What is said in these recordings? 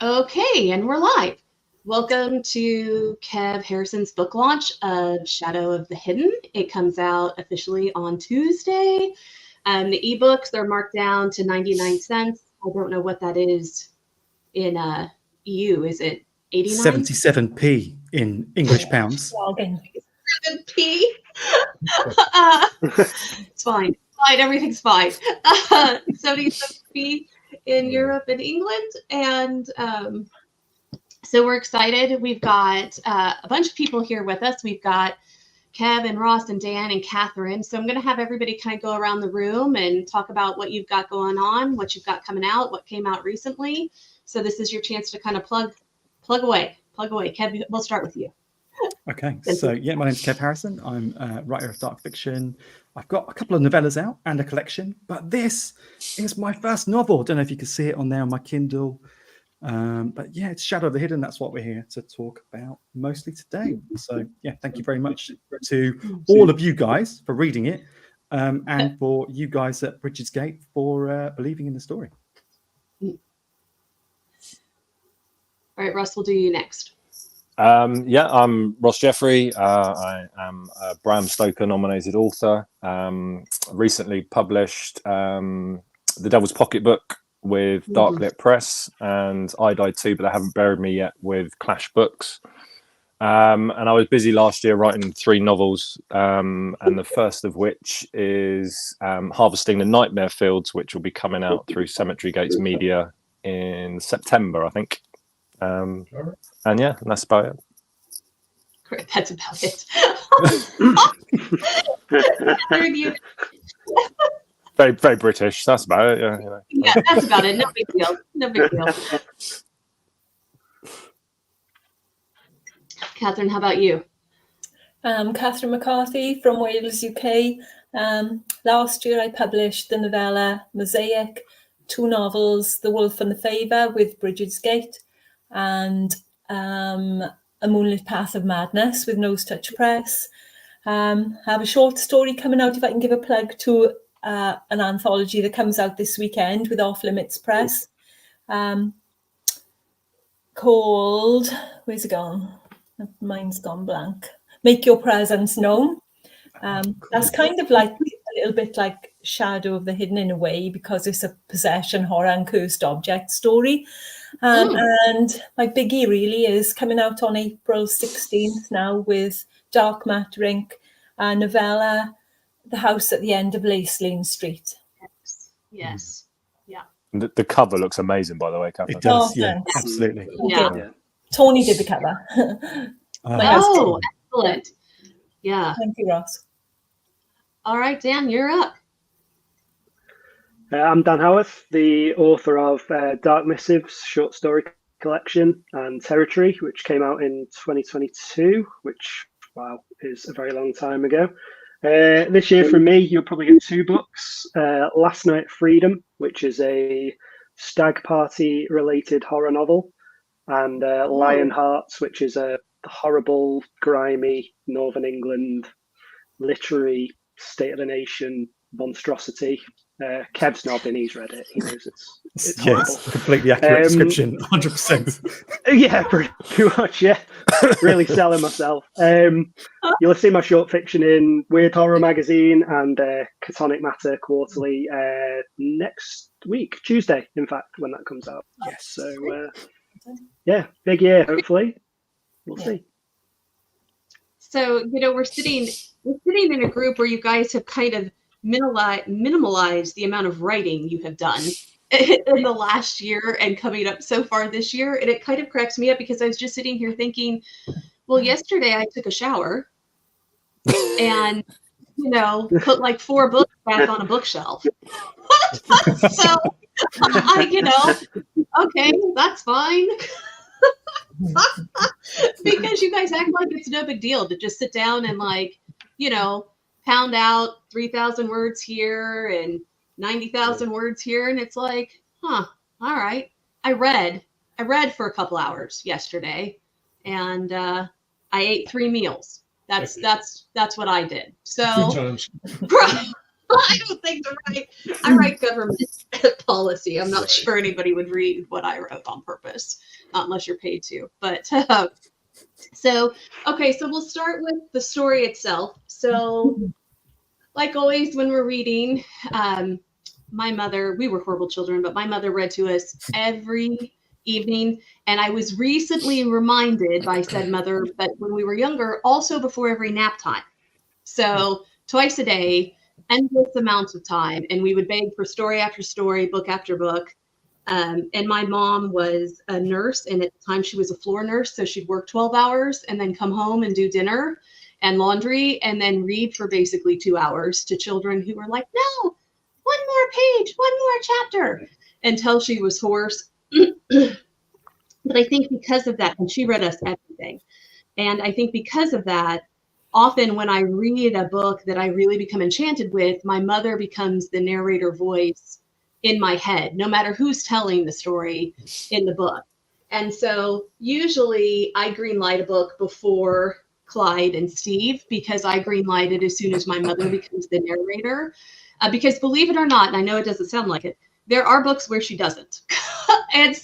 Okay, and we're live. Welcome to Kev Harrison's book launch of Shadow of the Hidden. It comes out officially on Tuesday. The ebooks are marked down to 99 cents. I don't know what that is in EU. Is it 89? 77p in English pounds. 7p. It's fine. Fine, everything's fine. 77p in Europe and England, and so we're excited. We've got a bunch of people here with us. We've got Kev and Ross and Dan and Catherine. So I'm going to have everybody kind of go around the room and talk about what you've got going on, what you've got coming out, what came out recently. So this is your chance to kind of plug away. Kev, we'll start with you. Okay, so yeah, my name's Kev Harrison. I'm a writer of dark fiction. I've got a couple of novellas out and a collection, but this is my first novel. Don't know if you can see it on there on my Kindle. But yeah, it's Shadow of the Hidden. That's what we're here to talk about mostly today. So yeah, thank you very much to all of you guys for reading it, and for you guys at Bridges Gate for believing in the story. All right, Russ, we'll do you next. I'm Ross Jeffrey. I am a Bram Stoker nominated author. Recently published The Devil's Pocketbook with Darklit Press, and I Died Too, but they haven't buried me yet with Clash Books. And I was busy last year writing 3 novels, and the first of which is Harvesting the Nightmare Fields, which will be coming out through Cemetery Gates Media in September, I think. And yeah, and that's about it. Great, that's about it. Very, very British. That's about it. Yeah, yeah, that's about it. No big deal. No big deal. Catherine, how about you? Catherine McCarthy from Wales, UK. Last year I published the novella Mosaic, 2 novels, The Wolf and the Favour with Bridges Gate, and A Moonlit Path of Madness with Nose Touch Press. I have a short story coming out, if I can give a plug, to an anthology that comes out this weekend with Off Limits Press, called, where's it gone? Mine's gone blank. Make Your Presence Known. That's kind of like a little bit like Shadow of the Hidden in a way, because it's a possession, horror and cursed object story. And my biggie really is coming out on April 16th now with Dark Matter Inc. Novella, The House at the End of Lacelane Street. Yes. Yeah. The cover looks amazing, by the way, Catherine. It does, yeah, absolutely. Yeah. Tony did the cover. Excellent. Yeah. Thank you, Ross. All right, Dan, you're up. I'm Dan Howarth, the author of Dark Missives short story collection and Territory, which came out in 2022, which, wow, is a very long time ago. This year from me, you'll probably get 2 books. Last Night Freedom, which is a stag party related horror novel, and Lion Hearts, which is a horrible, grimy Northern England literary state of the nation monstrosity. Kev's nodding, he's read it. He knows it's yes, completely accurate description, 100%. Yeah, pretty much, yeah. Really selling myself. You'll see my short fiction in Weird Horror Magazine and Catonic Matter Quarterly next week, Tuesday, in fact, when that comes out. Yes, so yeah, big year, hopefully. We'll see. So, we're sitting in a group where you guys have kind of minimalized the amount of writing you have done in the last year and coming up so far this year. And it kind of cracks me up because I was just sitting here thinking, well, yesterday I took a shower and, put like 4 books back on a bookshelf. So, okay, that's fine. Because you guys act like it's no big deal to just sit down and pound out 3,000 words here and 90,000 words here, and it's like, all right. I read for a couple hours yesterday, and I ate 3 meals. That's what I did. So I don't think I write government policy. I'm not sure anybody would read what I wrote on purpose, unless you're paid to. But so we'll start with the story itself. So, like always, when we're reading, my mother, we were horrible children, but my mother read to us every evening. And I was recently reminded by said mother that when we were younger, also before every nap time. So twice a day, endless amounts of time. And we would beg for story after story, book after book. And my mom was a nurse, and at the time she was a floor nurse. So she'd work 12 hours and then come home and do dinner and laundry and then read for basically 2 hours to children who were like, no, one more page, one more chapter, until she was hoarse. But I think because of that, and she read us everything. And I think because of that, often when I read a book that I really become enchanted with, my mother becomes the narrator voice in my head, no matter who's telling the story in the book. And so usually I greenlight a book before Clyde and Steve, because I greenlight it as soon as my mother becomes the narrator. Because believe it or not, and I know it doesn't sound like it, there are books where she doesn't. And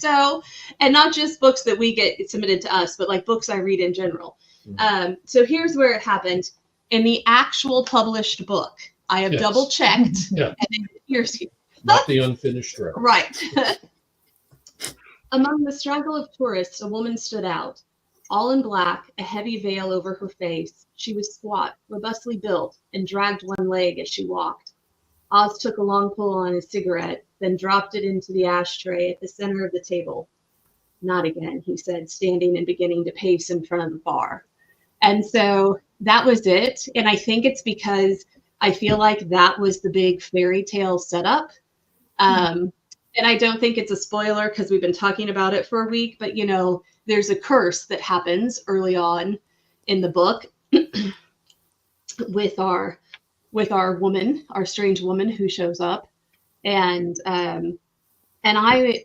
not just books that we get submitted to us, but like books I read in general. So here's where it happened. In the actual published book, I have double checked. Yeah. And here's Not the unfinished road. right. Among the straggle of tourists, a woman stood out, all in black, a heavy veil over her face. She was squat, robustly built, and dragged one leg as she walked. Oz took a long pull on his cigarette, then dropped it into the ashtray at the center of the table. Not again, he said, standing and beginning to pace in front of the bar. And so that was it. And I think it's because I feel like that was the big fairy tale setup. And I don't think it's a spoiler because we've been talking about it for a week, but there's a curse that happens early on in the book with our woman, our strange woman who shows up. And I,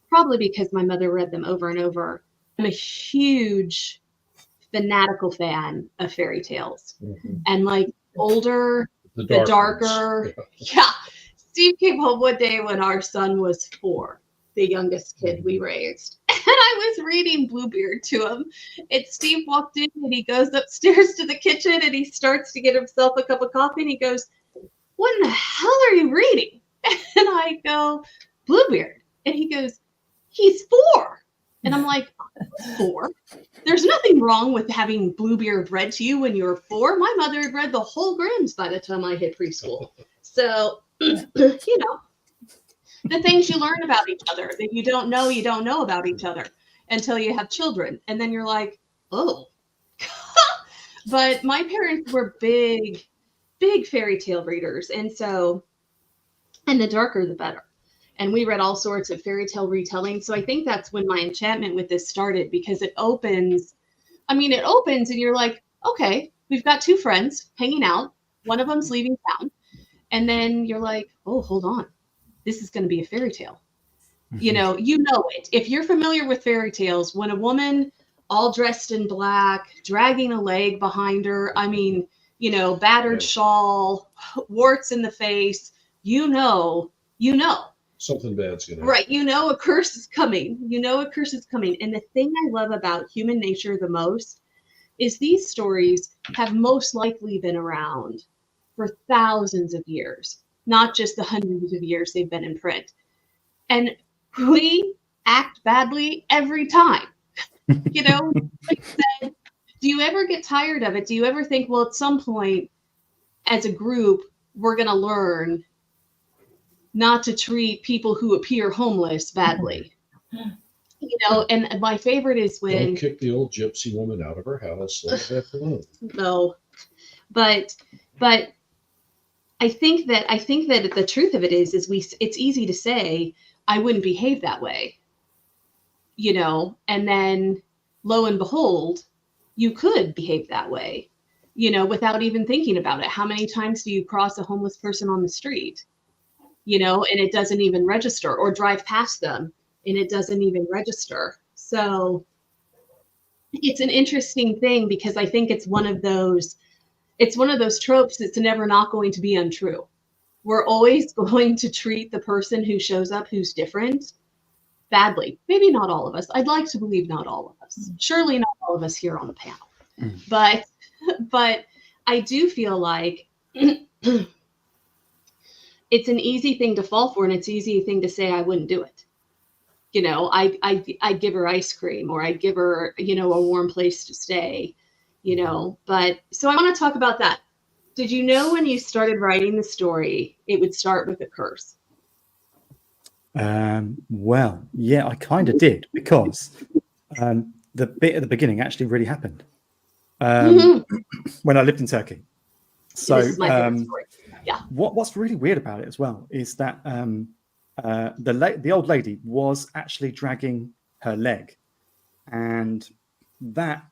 probably because my mother read them over and over, I'm a huge fanatical fan of fairy tales. And like older, the darker. Yeah. Steve came home one day when our son was 4, the youngest kid we raised. And I was reading Bluebeard to him. And Steve walked in and he goes upstairs to the kitchen and he starts to get himself a cup of coffee and he goes, what in the hell are you reading? And I go, Bluebeard. And he goes, he's 4. And I'm like, 4? There's nothing wrong with having Bluebeard read to you when you were 4. My mother had read the whole Grimm's by the time I hit preschool. So, the things you learn about each other that you don't know about each other until you have children. And then you're like, oh. But my parents were big fairy tale readers. And the darker, the better. And we read all sorts of fairy tale retelling. So I think that's when my enchantment with this started, because it opens and you're like, okay, we've got 2 friends hanging out. One of them's leaving town. And then you're like, oh, hold on. This is going to be a fairy tale. You know it. If you're familiar with fairy tales, when a woman all dressed in black, dragging a leg behind her, battered shawl, warts in the face, something bad's going to happen. Right. A curse is coming. And the thing I love about human nature the most is these stories have most likely been around for thousands of years, not just the hundreds of years they've been in print. And we act badly every time. Like I said, do you ever get tired of it? Do you ever think, well, at some point as a group, we're going to learn not to treat people who appear homeless badly? And my favorite is when... Don't kick the old gypsy woman out of her house. Let that alone. No, but I think that the truth of it is it's easy to say, I wouldn't behave that way, and then lo and behold, you could behave that way, without even thinking about it. How many times do you cross a homeless person on the street, and it doesn't even register, or drive past them and it doesn't even register? So it's an interesting thing, because I think it's one of those it's one of those tropes that's never not going to be untrue. We're always going to treat the person who shows up who's different badly. Maybe not all of us. I'd like to believe not all of us. Surely not all of us here on the panel. But I do feel like it's an easy thing to fall for, and it's an easy thing to say I wouldn't do it. You know, I'd give her ice cream, or I'd give her, you know, a warm place to stay, you know. But so I want to talk about that. Did you know when you started writing the story, it would start with a curse? Well, yeah, I kind of did, because the bit at the beginning actually really happened when I lived in Turkey. So This is my favorite story. Yeah. What's really weird about it as well is that the old lady was actually dragging her leg, and that,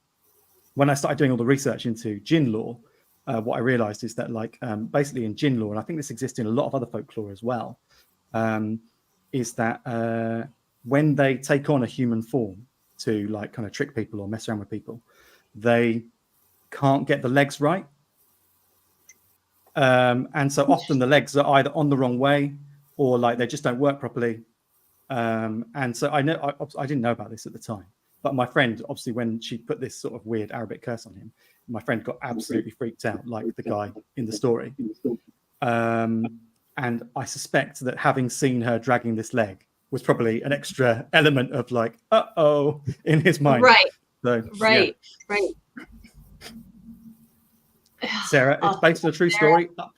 when I started doing all the research into Jinn lore, what I realized is that, like, basically in Jinn lore, and I think this exists in a lot of other folklore as well, is that when they take on a human form to, like, kind of trick people or mess around with people, they can't get the legs right. And so often the legs are either on the wrong way, or like they just don't work properly. And so I didn't know about this at the time, but my friend, obviously, when she put this sort of weird Arabic curse on him, my friend got absolutely freaked out, like the guy in the story. And I suspect that having seen her dragging this leg was probably an extra element of, like, uh-oh, in his mind. Right. So, right. Yeah. Right. Sarah, it's based on a true story up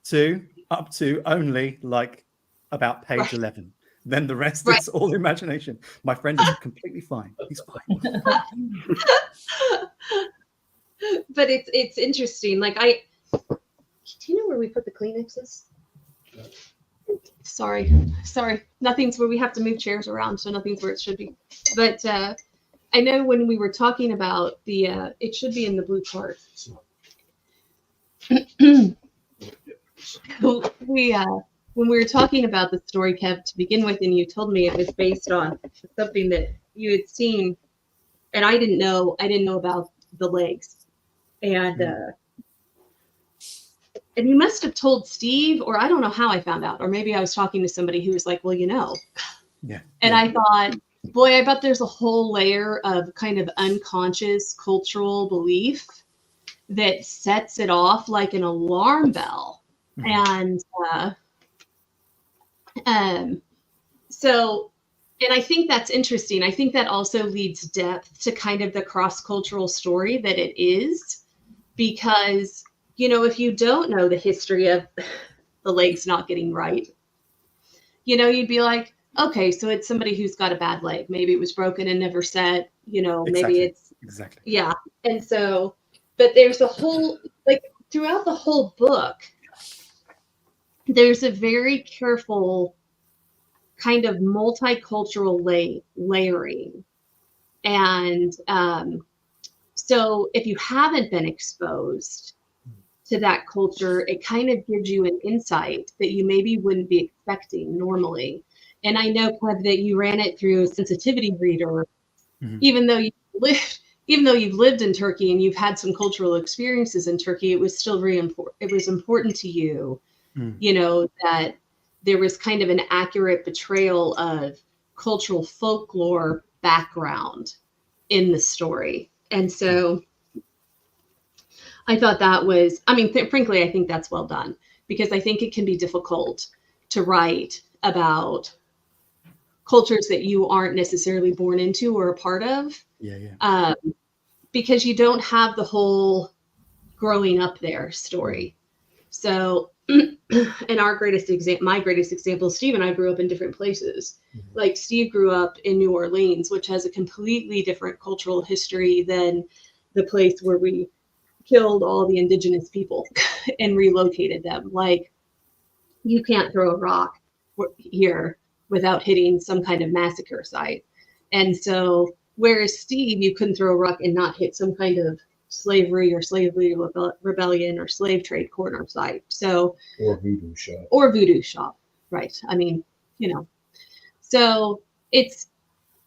to only, like, about page 11. Then the rest is all imagination. My friend is completely fine. He's fine. But it's interesting. Like, do you know where we put the Kleenexes? Sorry. Nothing's where we have to move chairs around, so nothing's where it should be. But I know when we were talking about the, it should be in the blue card. When we were talking about the story, Kev, to begin with, and you told me it was based on something that you had seen, and I didn't know about the legs, and you must have told Steve, or I don't know how I found out, or maybe I was talking to somebody who was like, well, you know. Yeah. And I thought, boy, I bet there's a whole layer of kind of unconscious cultural belief that sets it off like an alarm bell. And so, and I think that's interesting. I think that also leads depth to kind of the cross-cultural story that it is, because, you know, if you don't know the history of the legs not getting right, you know, you'd be like, okay, so it's somebody who's got a bad leg. Maybe it was broken and never set, you know, maybe it's, yeah. And so, but there's a whole, like, throughout the whole book, there's a very careful kind of multicultural layering. And so if you haven't been exposed to that culture, it kind of gives you an insight that you maybe wouldn't be expecting normally. And I know, Kev, that you ran it through a sensitivity reader, even though you've lived in Turkey and you've had some cultural experiences in Turkey, it was still very important. It was important to you, you know, that there was kind of an accurate portrayal of cultural folklore background in the story. And so I thought that was, I mean, frankly, I think that's well done, because I think it can be difficult to write about cultures that you aren't necessarily born into or a part of. Because you don't have the whole growing up there story. So, and my greatest example, Steve and I grew up in different places. Like, Steve grew up in New Orleans, which has a completely different cultural history than the place where we killed all the indigenous people and relocated them. Like, you can't throw a rock here without hitting some kind of massacre site. And so, whereas Steve, you couldn't throw a rock and not hit some kind of slavery rebellion or slave trade corner site. So, or voodoo shop. Right. I mean, you know, so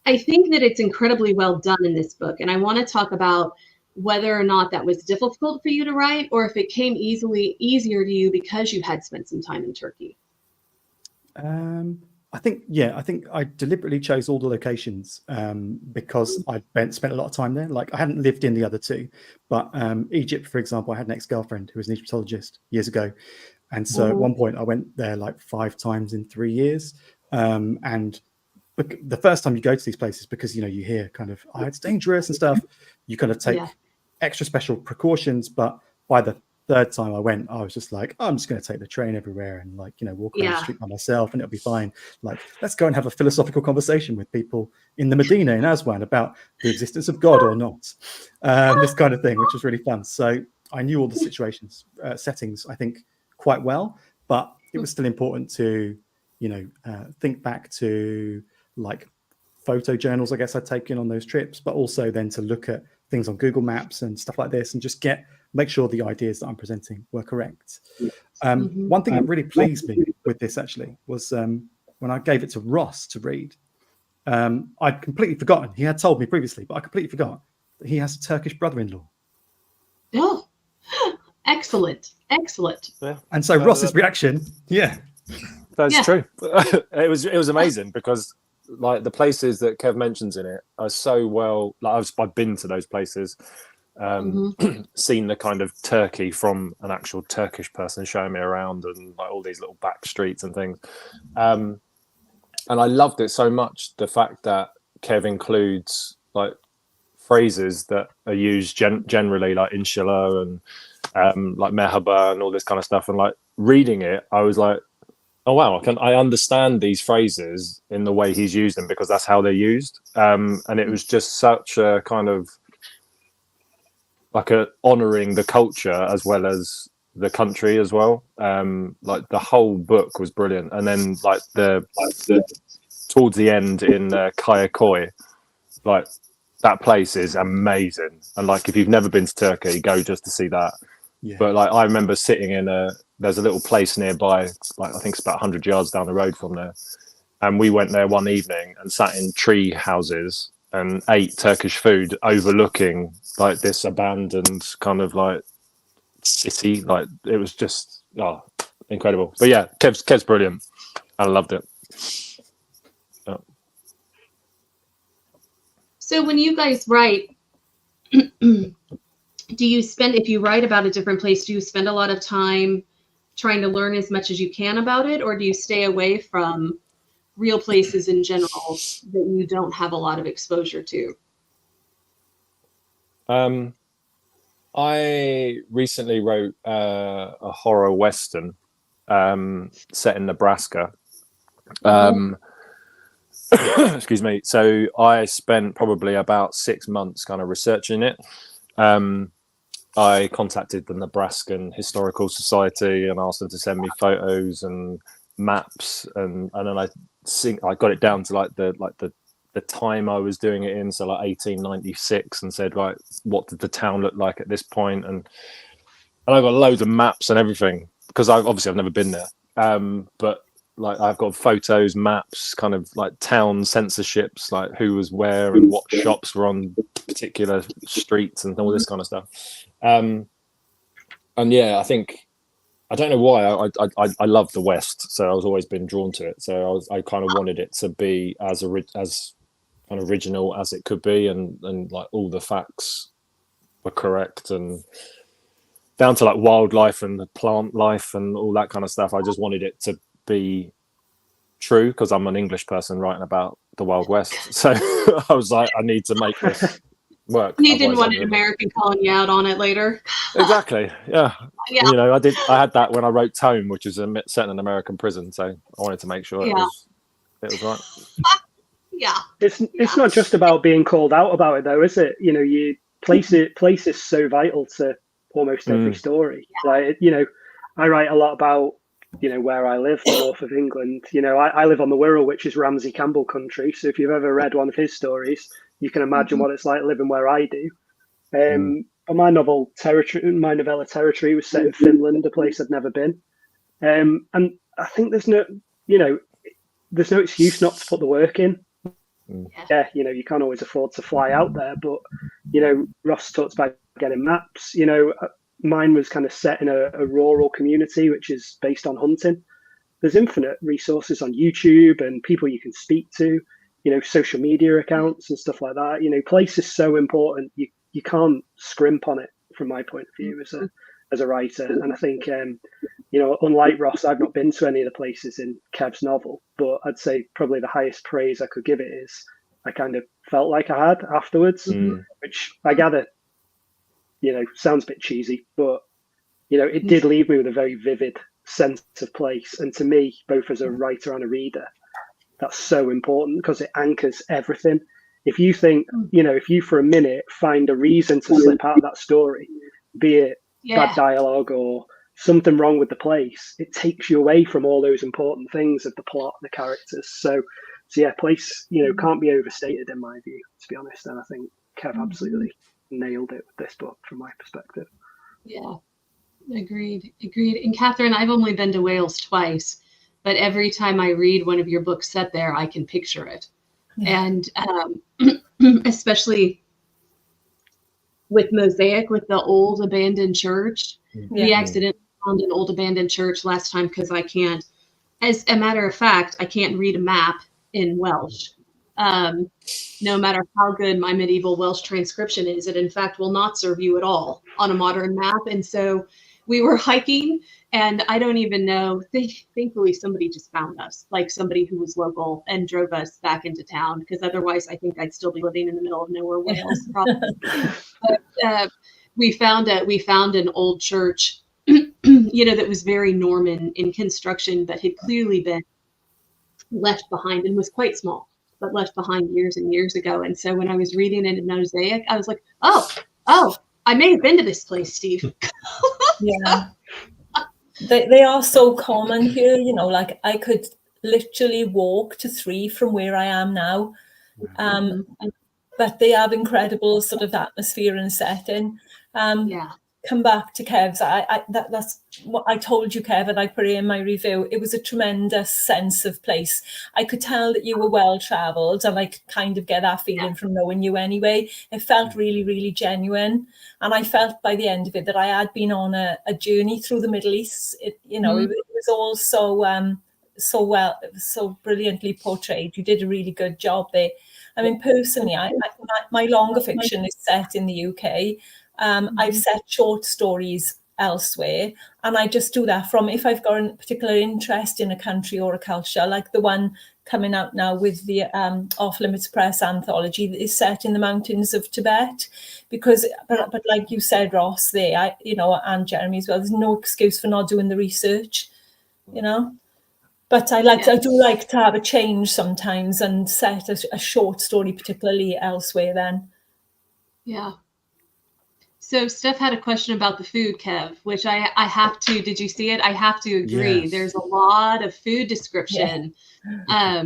I think that it's incredibly well done in this book. And I want to talk about whether or not that was difficult for you to write, or if it came easier to you because you had spent some time in Turkey. I think I deliberately chose all the locations because I spent a lot of time there. Like I hadn't lived in the other two, but Egypt, for example, I had an ex-girlfriend who was an Egyptologist years ago. And so at one point I went there like 5 times in 3 years. And the first time you go to these places, because, you know, you hear kind of, oh, it's dangerous and stuff, you kind of take extra special precautions. But by the 3rd time I went, I was just like, oh, I'm just going to take the train everywhere and, like, you know, walk around the street by myself and it'll be fine. Like, let's go and have a philosophical conversation with people in the Medina in Aswan about the existence of God or not. This kind of thing, which was really fun. So I knew all the settings, I think, quite well, but it was still important to, you know, think back to like photo journals, I guess, I'd taken on those trips, but also then to look at things on Google Maps and stuff like this and just make sure the ideas that I'm presenting were correct. One thing that really pleased me with this actually was when I gave it to Ross to read, I'd completely forgotten. He had told me previously, but I completely forgot that he has a Turkish brother-in-law. Oh, excellent. Yeah. And so Ross's reaction, that's true. It was amazing because like the places that Kev mentions in it are so well, like I've been to those places, seen the kind of Turkey from an actual Turkish person showing me around and like all these little back streets and things. And I loved it so much, the fact that Kev includes like phrases that are used generally, like inshallah and like merhaba and all this kind of stuff. And like reading it, I was like, oh wow, I understand these phrases in the way he's used them because that's how they're used. And it was just such a kind of like honoring the culture as well as the country as well. Like the whole book was brilliant. And then like the towards the end in Kayakoi, like that place is amazing. And like if you've never been to Turkey, go just to see that. Yeah. But like I remember sitting in there's a little place nearby, like I think it's about 100 yards down the road from there, and we went there one evening and sat in tree houses and ate Turkish food overlooking like this abandoned kind of like city. Like it was just incredible. But yeah, Kev's brilliant. I loved it. So when you guys write, if you write about a different place, do you spend a lot of time trying to learn as much as you can about it, or do you stay away from real places in general that you don't have a lot of exposure to? I recently wrote a horror western set in Nebraska. Excuse me. So I spent probably about 6 months kind of researching it. I contacted the Nebraskan Historical Society and asked them to send me photos and maps, and then I got it down to like the time I was doing it in, so like 1896, and said, like, what did the town look like at this point, and I got loads of maps and everything because I've never been there, but like I've got photos, maps, kind of like town censorships, like who was where and what shops were on particular streets and all this kind of stuff. And yeah, I don't know why I love the West, so I was always been drawn to it. So I kind of wanted it to be as kind of original as it could be, and like all the facts were correct, and down to like wildlife and the plant life and all that kind of stuff. I just wanted it to be true because I'm an English person writing about the Wild West. So I was like, I need to make this work. You didn't want an American calling you out on it later. Exactly. Yeah. You know, I had that when I wrote Tome, which is set in an American prison. So I wanted to make sure it was right. Yeah. It's not just about being called out about it though, is it? You know, place is so vital to almost every story. Like, you know, I write a lot about, you know, where I live, the north of England. You know, I live on the Wirral, which is Ramsey Campbell country. So if you've ever read one of his stories, you can imagine what it's like living where I do. But my novella Territory was set in Finland, a place I'd never been. And I think there's no excuse not to put the work in. Yeah, you know, you can't always afford to fly out there, but, you know, Ross talks about getting maps. You know, mine was kind of set in a rural community, which is based on hunting. There's infinite resources on YouTube and people you can speak to, you know, social media accounts and stuff like that. You know, place is so important. You can't scrimp on it from my point of view as a writer. And I think, you know, unlike Ross, I've not been to any of the places in Kev's novel, but I'd say probably the highest praise I could give it is I kind of felt like I had afterwards, which I gather, you know, sounds a bit cheesy, but, you know, it did leave me with a very vivid sense of place. And to me, both as a writer and a reader, that's so important because it anchors everything. If you think, you know, if you for a minute find a reason to slip out of that story, be it bad dialogue or something wrong with the place, it takes you away from all those important things of the plot, the characters. So yeah, place, you know, can't be overstated in my view, to be honest. And I think Kev absolutely nailed it with this book from my perspective. Yeah, agreed. And Catherine, I've only been to Wales twice, but every time I read one of your books set there, I can picture it. And especially with Mosaic, with the old abandoned church, we accidentally found an old abandoned church last time because I can't, as a matter of fact, I can't read a map in Welsh. No matter how good my medieval Welsh transcription is, it in fact will not serve you at all on a modern map. And so we were hiking, and I don't even know, thankfully somebody just found us, like somebody who was local, and drove us back into town, because otherwise I think I'd still be living in the middle of nowhere, Wales, probably. But we found an old church, you know, that was very Norman in construction, but had clearly been left behind and was quite small, but left behind years and years ago. And so when I was reading it in Mosaic, I was like, oh, I may have been to this place, Steve. Yeah. They are so common here, you know, like I could literally walk to 3 from where I am now. But they have incredible sort of atmosphere and setting. Come back to Kev's. That's what I told you, Kev, and I put it in my review. It was a tremendous sense of place. I could tell that you were well travelled, and I could kind of get that feeling from knowing you anyway. It felt really, really genuine, and I felt by the end of it that I had been on a journey through the Middle East. It was all so brilliantly portrayed. You did a really good job there. I mean, personally, my longer fiction is set in the UK. I've set short stories elsewhere, and I just do that from if I've got a particular interest in a country or a culture, like the one coming out now with the Off Limits Press anthology that is set in the mountains of Tibet. Because, but like you said, Ross, there, and Jeremy as well, there's no excuse for not doing the research, you know. But I do like to have a change sometimes and set a short story, particularly elsewhere then. Yeah. So Steph had a question about the food, Kev, which I have to, did you see it? I have to agree. Yes. There's a lot of food description. Yeah.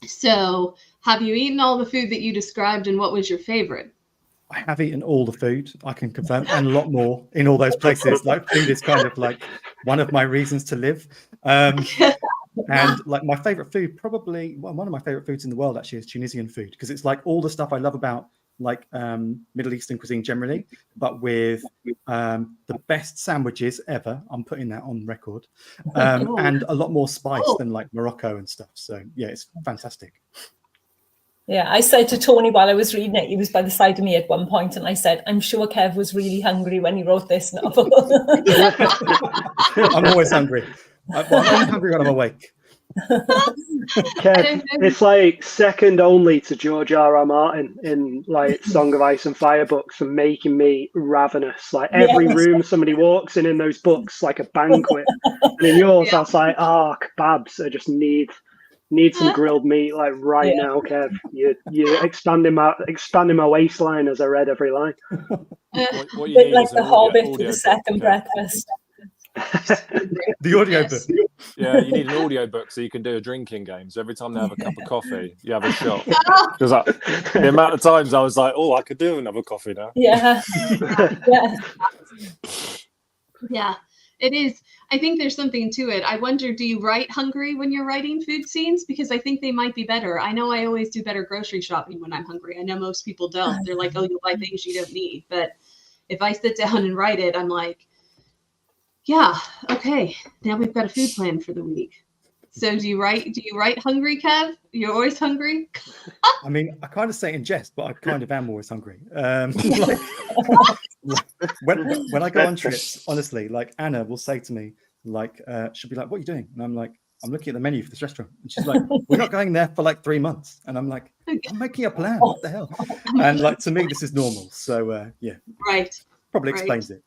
So have you eaten all the food that you described, and what was your favorite? I have eaten all the food, I can confirm, and a lot more in all those places. Like, food is kind of like one of my reasons to live. And like my favorite food, probably one of my favorite foods in the world actually is Tunisian food, because it's like all the stuff I love about like Middle Eastern cuisine generally, but with the best sandwiches ever. I'm putting that on record, and a lot more spice than like Morocco and stuff. So yeah, it's fantastic. Yeah, I said to Tony while I was reading it, he was by the side of me at one point, and I said, I'm sure Kev was really hungry when he wrote this novel. I'm always hungry. I'm only hungry when I'm awake. Kev, it's like second only to George R.R. Martin in like Song of Ice and Fire books for making me ravenous. Like every room somebody walks in those books like a banquet. And in yours, I was like, kebabs. I just need some grilled meat like right now, Kev. You're expanding my waistline as I read every line. What you need like is the Hobbit with the second breakfast. The audio book. Yeah, you need an audio book so you can do a drinking game. So every time they have a cup of coffee, you have a shot. Because the amount of times I was like, I could do another coffee now. Yeah. Yeah. It is. I think there's something to it. I wonder, do you write hungry when you're writing food scenes? Because I think they might be better. I know I always do better grocery shopping when I'm hungry. I know most people don't. They're like, oh, you'll buy things you don't need. But if I sit down and write it, I'm like, yeah, okay, now we've got a food plan for the week. So do you write hungry, Kev? You're always hungry? I mean, I kind of say it in jest, but I kind of am always hungry. When I go on trips, honestly, like Anna will say to me, like, she'll be like, what are you doing? And I'm like, I'm looking at the menu for this restaurant. And she's like, we're not going there for like 3 months. And I'm like, I'm making a plan. What the hell? And like, to me, this is normal. So yeah. Right. Probably explains it.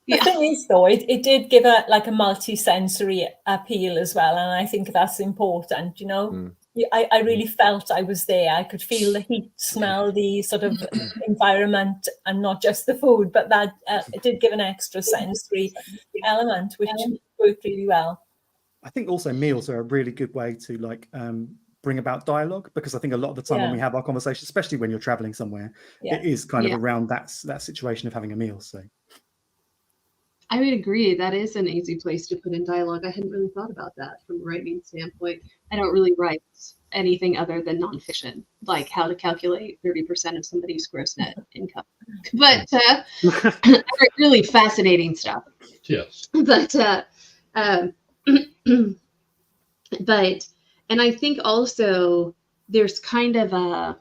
The thing is, though, it did give a multi-sensory appeal as well, and I think that's important. You know, I really felt I was there. I could feel the heat, smell the sort of environment, and not just the food. But that it did give an extra sensory element, which worked really well. I think also meals are a really good way to like bring about dialogue, because I think a lot of the time when we have our conversations, especially when you're traveling somewhere, it is kind of around that situation of having a meal. So. I would agree. That is an easy place to put in dialogue. I hadn't really thought about that from a writing standpoint. I don't really write anything other than nonfiction, like how to calculate 30% of somebody's gross net income. But really fascinating stuff. Yes. But and I think also there's kind of a,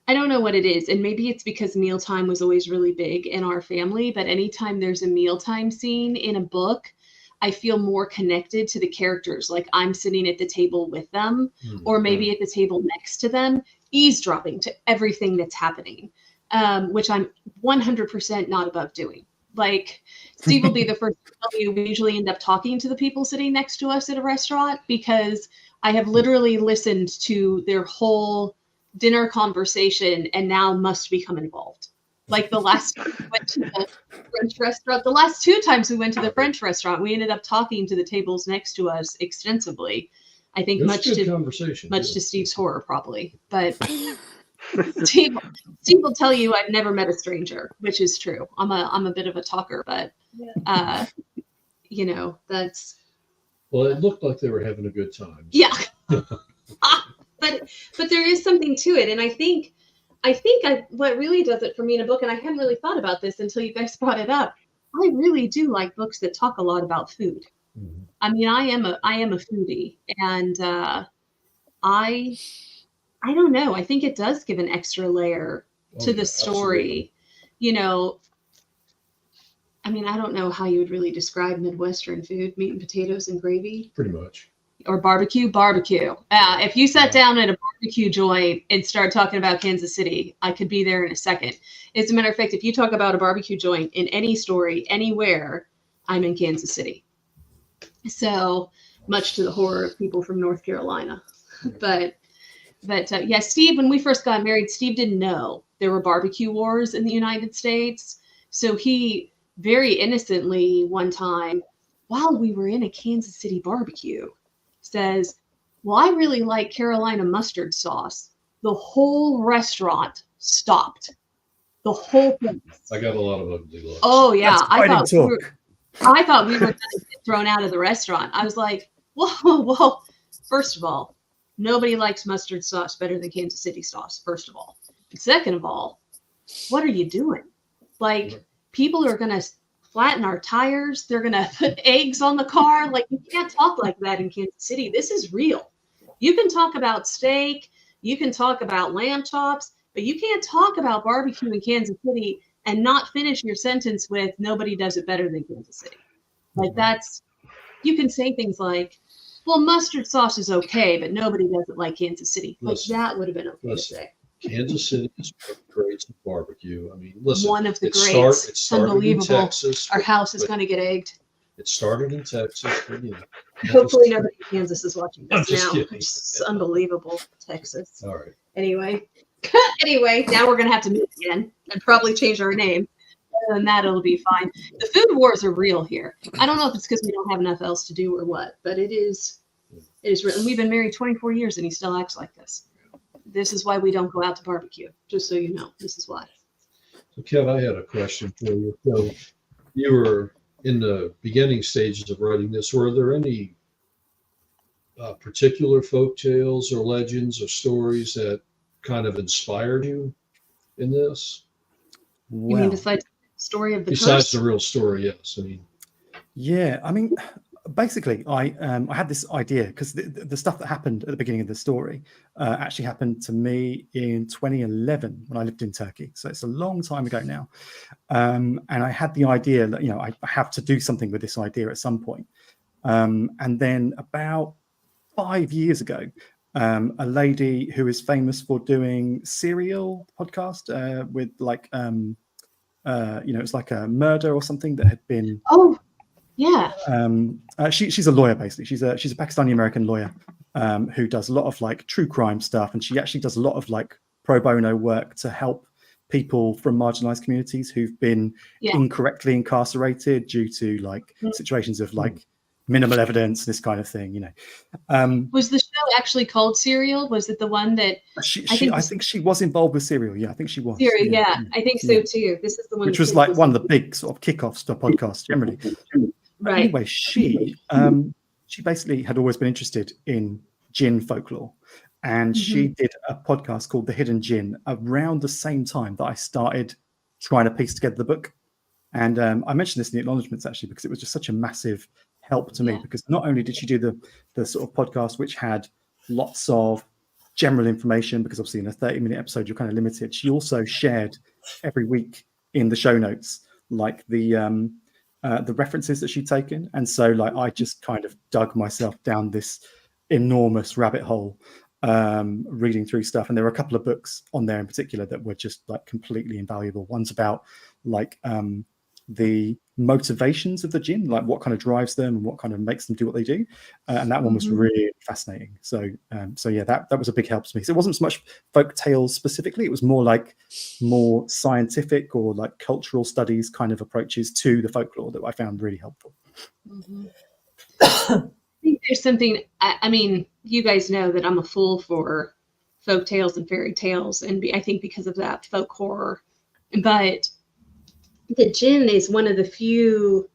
I don't know what it is, and maybe it's because mealtime was always really big in our family, but anytime there's a mealtime scene in a book, I feel more connected to the characters. Like I'm sitting at the table with them, or maybe at the table next to them, eavesdropping to everything that's happening, which I'm 100% not above doing. Like Steve will be the first to tell you, we usually end up talking to the people sitting next to us at a restaurant, because I have literally listened to their whole dinner conversation and now must become involved. Like the last time we went to the French restaurant, the last 2 times we went to the French restaurant, we ended up talking to the tables next to us extensively. I think much to Steve's horror, probably. But Steve will tell you I've never met a stranger, which is true. I'm a bit of a talker, but you know, that's. Well, it looked like they were having a good time. Yeah. But there is something to it, and I think what really does it for me in a book, and I hadn't really thought about this until you guys brought it up. I really do like books that talk a lot about food. Mm-hmm. I mean, I am a foodie, and I don't know. I think it does give an extra layer to the story. Absolutely. You know, I mean, I don't know how you would really describe Midwestern food: meat and potatoes and gravy. Pretty much. Or barbecue. If you sat down at a barbecue joint and start talking about Kansas City, I could be there in a second. As a matter of fact, if you talk about a barbecue joint in any story, anywhere, I'm in Kansas City. So much to the horror of people from North Carolina. But yeah, Steve, when we first got married, Steve didn't know there were barbecue wars in the United States. So he very innocently one time, while we were in a Kansas City barbecue, says, well, I really like Carolina mustard sauce. The whole restaurant stopped. The whole place. I got a lot of ugly looks. Oh yeah, I thought we were going to get thrown out of the restaurant. I was like, whoa. First of all, nobody likes mustard sauce better than Kansas City sauce. First of all, and second of all, what are you doing? Like, people are going to flatten our tires. They're going to put eggs on the car. Like, you can't talk like that in Kansas City. This is real. You can talk about steak. You can talk about lamb chops, but you can't talk about barbecue in Kansas City and not finish your sentence with nobody does it better than Kansas City. Like, that's, you can say things like, well, mustard sauce is okay, but nobody does it like Kansas City. Like, that would have been okay to say. Kansas City is great at barbecue. I mean, listen, one of the greats. It's unbelievable. In Texas, our house is going to get egged. It started in Texas. Hopefully nobody in Kansas is watching this now. It's unbelievable, Texas. All right. Anyway, now we're going to have to meet again and probably change our name. Other than that, it'll be fine. The food wars are real here. I don't know if it's because we don't have enough else to do or what, but it is real. And we've been married 24 years and he still acts like this. This is why we don't go out to barbecue, just so you know. This is why. So, Kev, I had a question for you. So, you were in the beginning stages of writing this, were there any particular folk tales or legends or stories that kind of inspired you in this? You mean Well, besides the story of the Besides curse? the real story, yes. I mean, yeah, I mean, basically, I had this idea because the stuff that happened at the beginning of the story actually happened to me in 2011 when I lived in Turkey. So it's a long time ago now, and I had the idea that I have to do something with this idea at some point. And then about 5 years ago, a lady who is famous for doing serial podcast with like it's like a murder or something that had been. Oh, yeah. She's a lawyer basically. She's a Pakistani American lawyer who does a lot of like true crime stuff, and she actually does a lot of like pro bono work to help people from marginalized communities who've been incorrectly incarcerated due to like situations of like minimal evidence, this kind of thing. Was the show actually called Serial? Was it the one that I think she was involved with Serial. Yeah, I think she was. Serial? Yeah, I think so too. This is the one which was like one of the big sort of kickoffs to podcasts generally. Right. Anyway, she basically had always been interested in jinn folklore, and she did a podcast called The Hidden Jinn around the same time that I started trying to piece together the book. And I mentioned this in the acknowledgements actually because it was just such a massive help to me, because not only did she do the sort of podcast which had lots of general information, because obviously in a 30-minute episode you're kind of limited, she also shared every week in the show notes like the references that she'd taken. And so like I just kind of dug myself down this enormous rabbit hole reading through stuff, and there were a couple of books on there in particular that were just like completely invaluable. One's about like the motivations of the jinn, like what kind of drives them and what kind of makes them do what they do, and that one was really fascinating. So yeah, that was a big help to me. So it wasn't so much folk tales specifically, it was more like more scientific or like cultural studies kind of approaches to the folklore that I found really helpful. I think there's something, I mean, you guys know that I'm a fool for folk tales and fairy tales, and I think because of that, folk horror. But the jinn is one of the few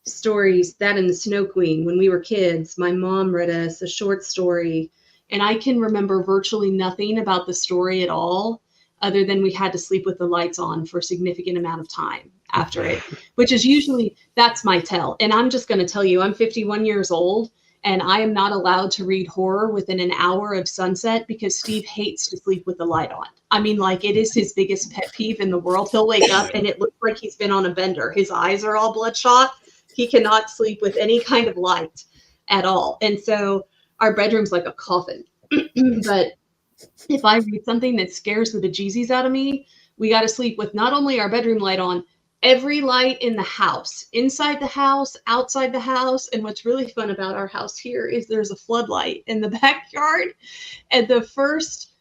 stories, that and the Snow Queen. When we were kids, my mom read us a short story, and I can remember virtually nothing about the story at all, other than we had to sleep with the lights on for a significant amount of time after it, which is usually, that's my tell. And I'm just going to tell you, I'm 51 years old, and I am not allowed to read horror within an hour of sunset because Steve hates to sleep with the light on. I mean, like, it is his biggest pet peeve in the world. He'll wake up and it looks like he's been on a bender. His eyes are all bloodshot. He cannot sleep with any kind of light at all. And so our bedroom's like a coffin. But if I read something that scares the bejesus out of me, we got to sleep with not only our bedroom light on, every light in the house, inside the house, outside the house. And what's really fun about our house here is there's a floodlight in the backyard. And the first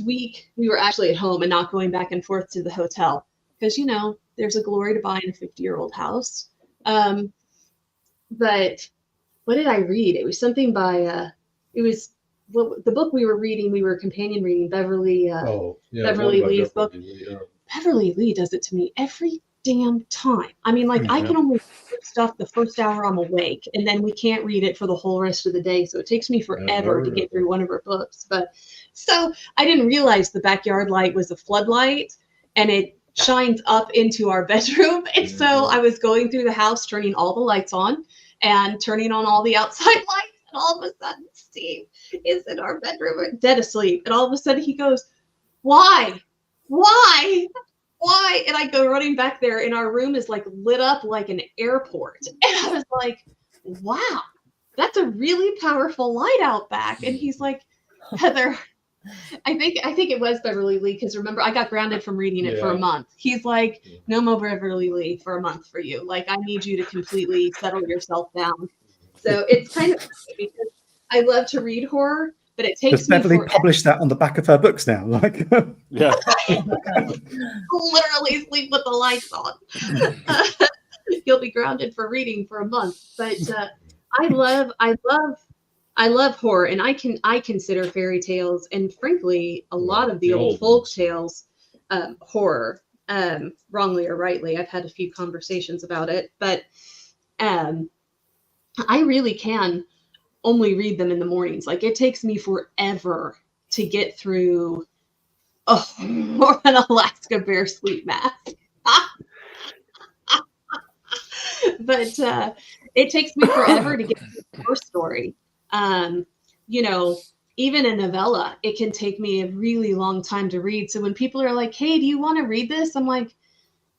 week we were actually at home and not going back and forth to the hotel, because, you know, there's a glory to buying a 50-year-old house. But what did I read? It was something by, the book we were reading, we were companion reading, Beverly Lee's book. Beverly Lee does it to me every damn time. I mean, like, I can only read stuff the first hour I'm awake, and then we can't read it for the whole rest of the day. So it takes me forever to get through one of her books. But so I didn't realize the backyard light was a floodlight, and it shines up into our bedroom. And so I was going through the house, turning all the lights on and turning on all the outside lights. And all of a sudden, Steve is in our bedroom dead asleep. And all of a sudden he goes, "Why? And I go running back there, and our room is like lit up like an airport. And I was like, wow, that's a really powerful light out back. And he's like, Heather, I think it was Beverly Lee, because remember, I got grounded from reading it for a month. He's like, no more Beverly Lee for a month for you. Like, I need you to completely settle yourself down. So it's kind of funny because I love to read horror, but it takes me Beverly published that on the back of her books now. Like, yeah, literally sleep with the lights on. You'll be grounded for reading for a month. But I love horror, and I consider fairy tales, and frankly, a lot of the old folk tales horror. wrongly or rightly. I've had a few conversations about it, but I really can only read them in the mornings. Like, it takes me forever to get through or an Alaska bear sleep mask. But it takes me forever to get through the first story. You know, even a novella, it can take me a really long time to read. So when people are like, hey, do you want to read this? I'm like,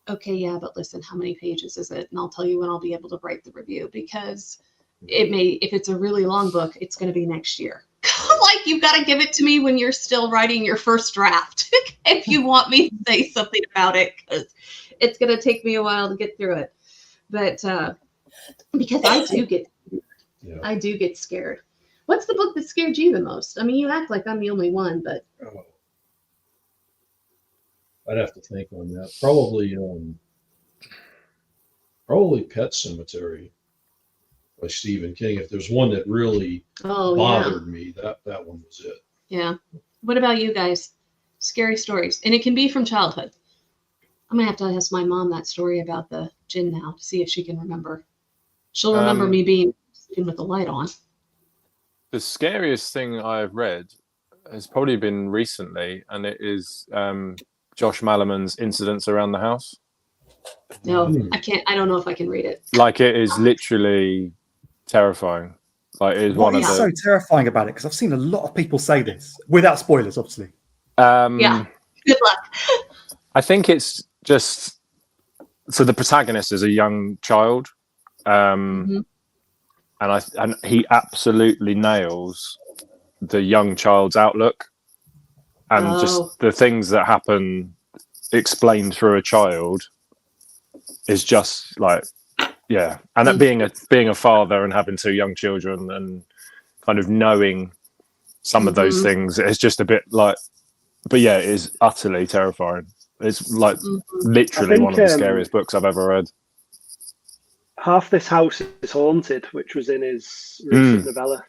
okay, yeah, but listen, how many pages is it? And I'll tell you when I'll be able to write the review, because it may, if it's a really long book, it's going to be next year. Like, you've got to give it to me when you're still writing your first draft if you want me to say something about it, because it's going to take me a while to get through it. But because I do get scared. What's the book that scared you the most? I mean, you act like I'm the only one, but I'd have to think on that. Probably Pet Cemetery by Stephen King. If there's one that really bothered me, that one was it. Yeah. What about you guys? Scary stories, and it can be from childhood. I'm gonna have to ask my mom that story about the gin now to see if she can remember. She'll remember me being with the light on. The scariest thing I've read has probably been recently, and it is Josh Malerman's Incidents Around the House. No, I can't. I don't know if I can read it. Like, it is literally terrifying. Like, it is What is so terrifying about it? Because I've seen a lot of people say this without spoilers, obviously. Yeah. Good luck. I think it's just, so the protagonist is a young child, and he absolutely nails the young child's outlook, and just the things that happen explained through a child is just like, yeah. And that being a father and having two young children and kind of knowing some of those things is just a bit like, but yeah, it is utterly terrifying. It's like literally one of the scariest books I've ever read. Half This House is Haunted, which was in his recent novella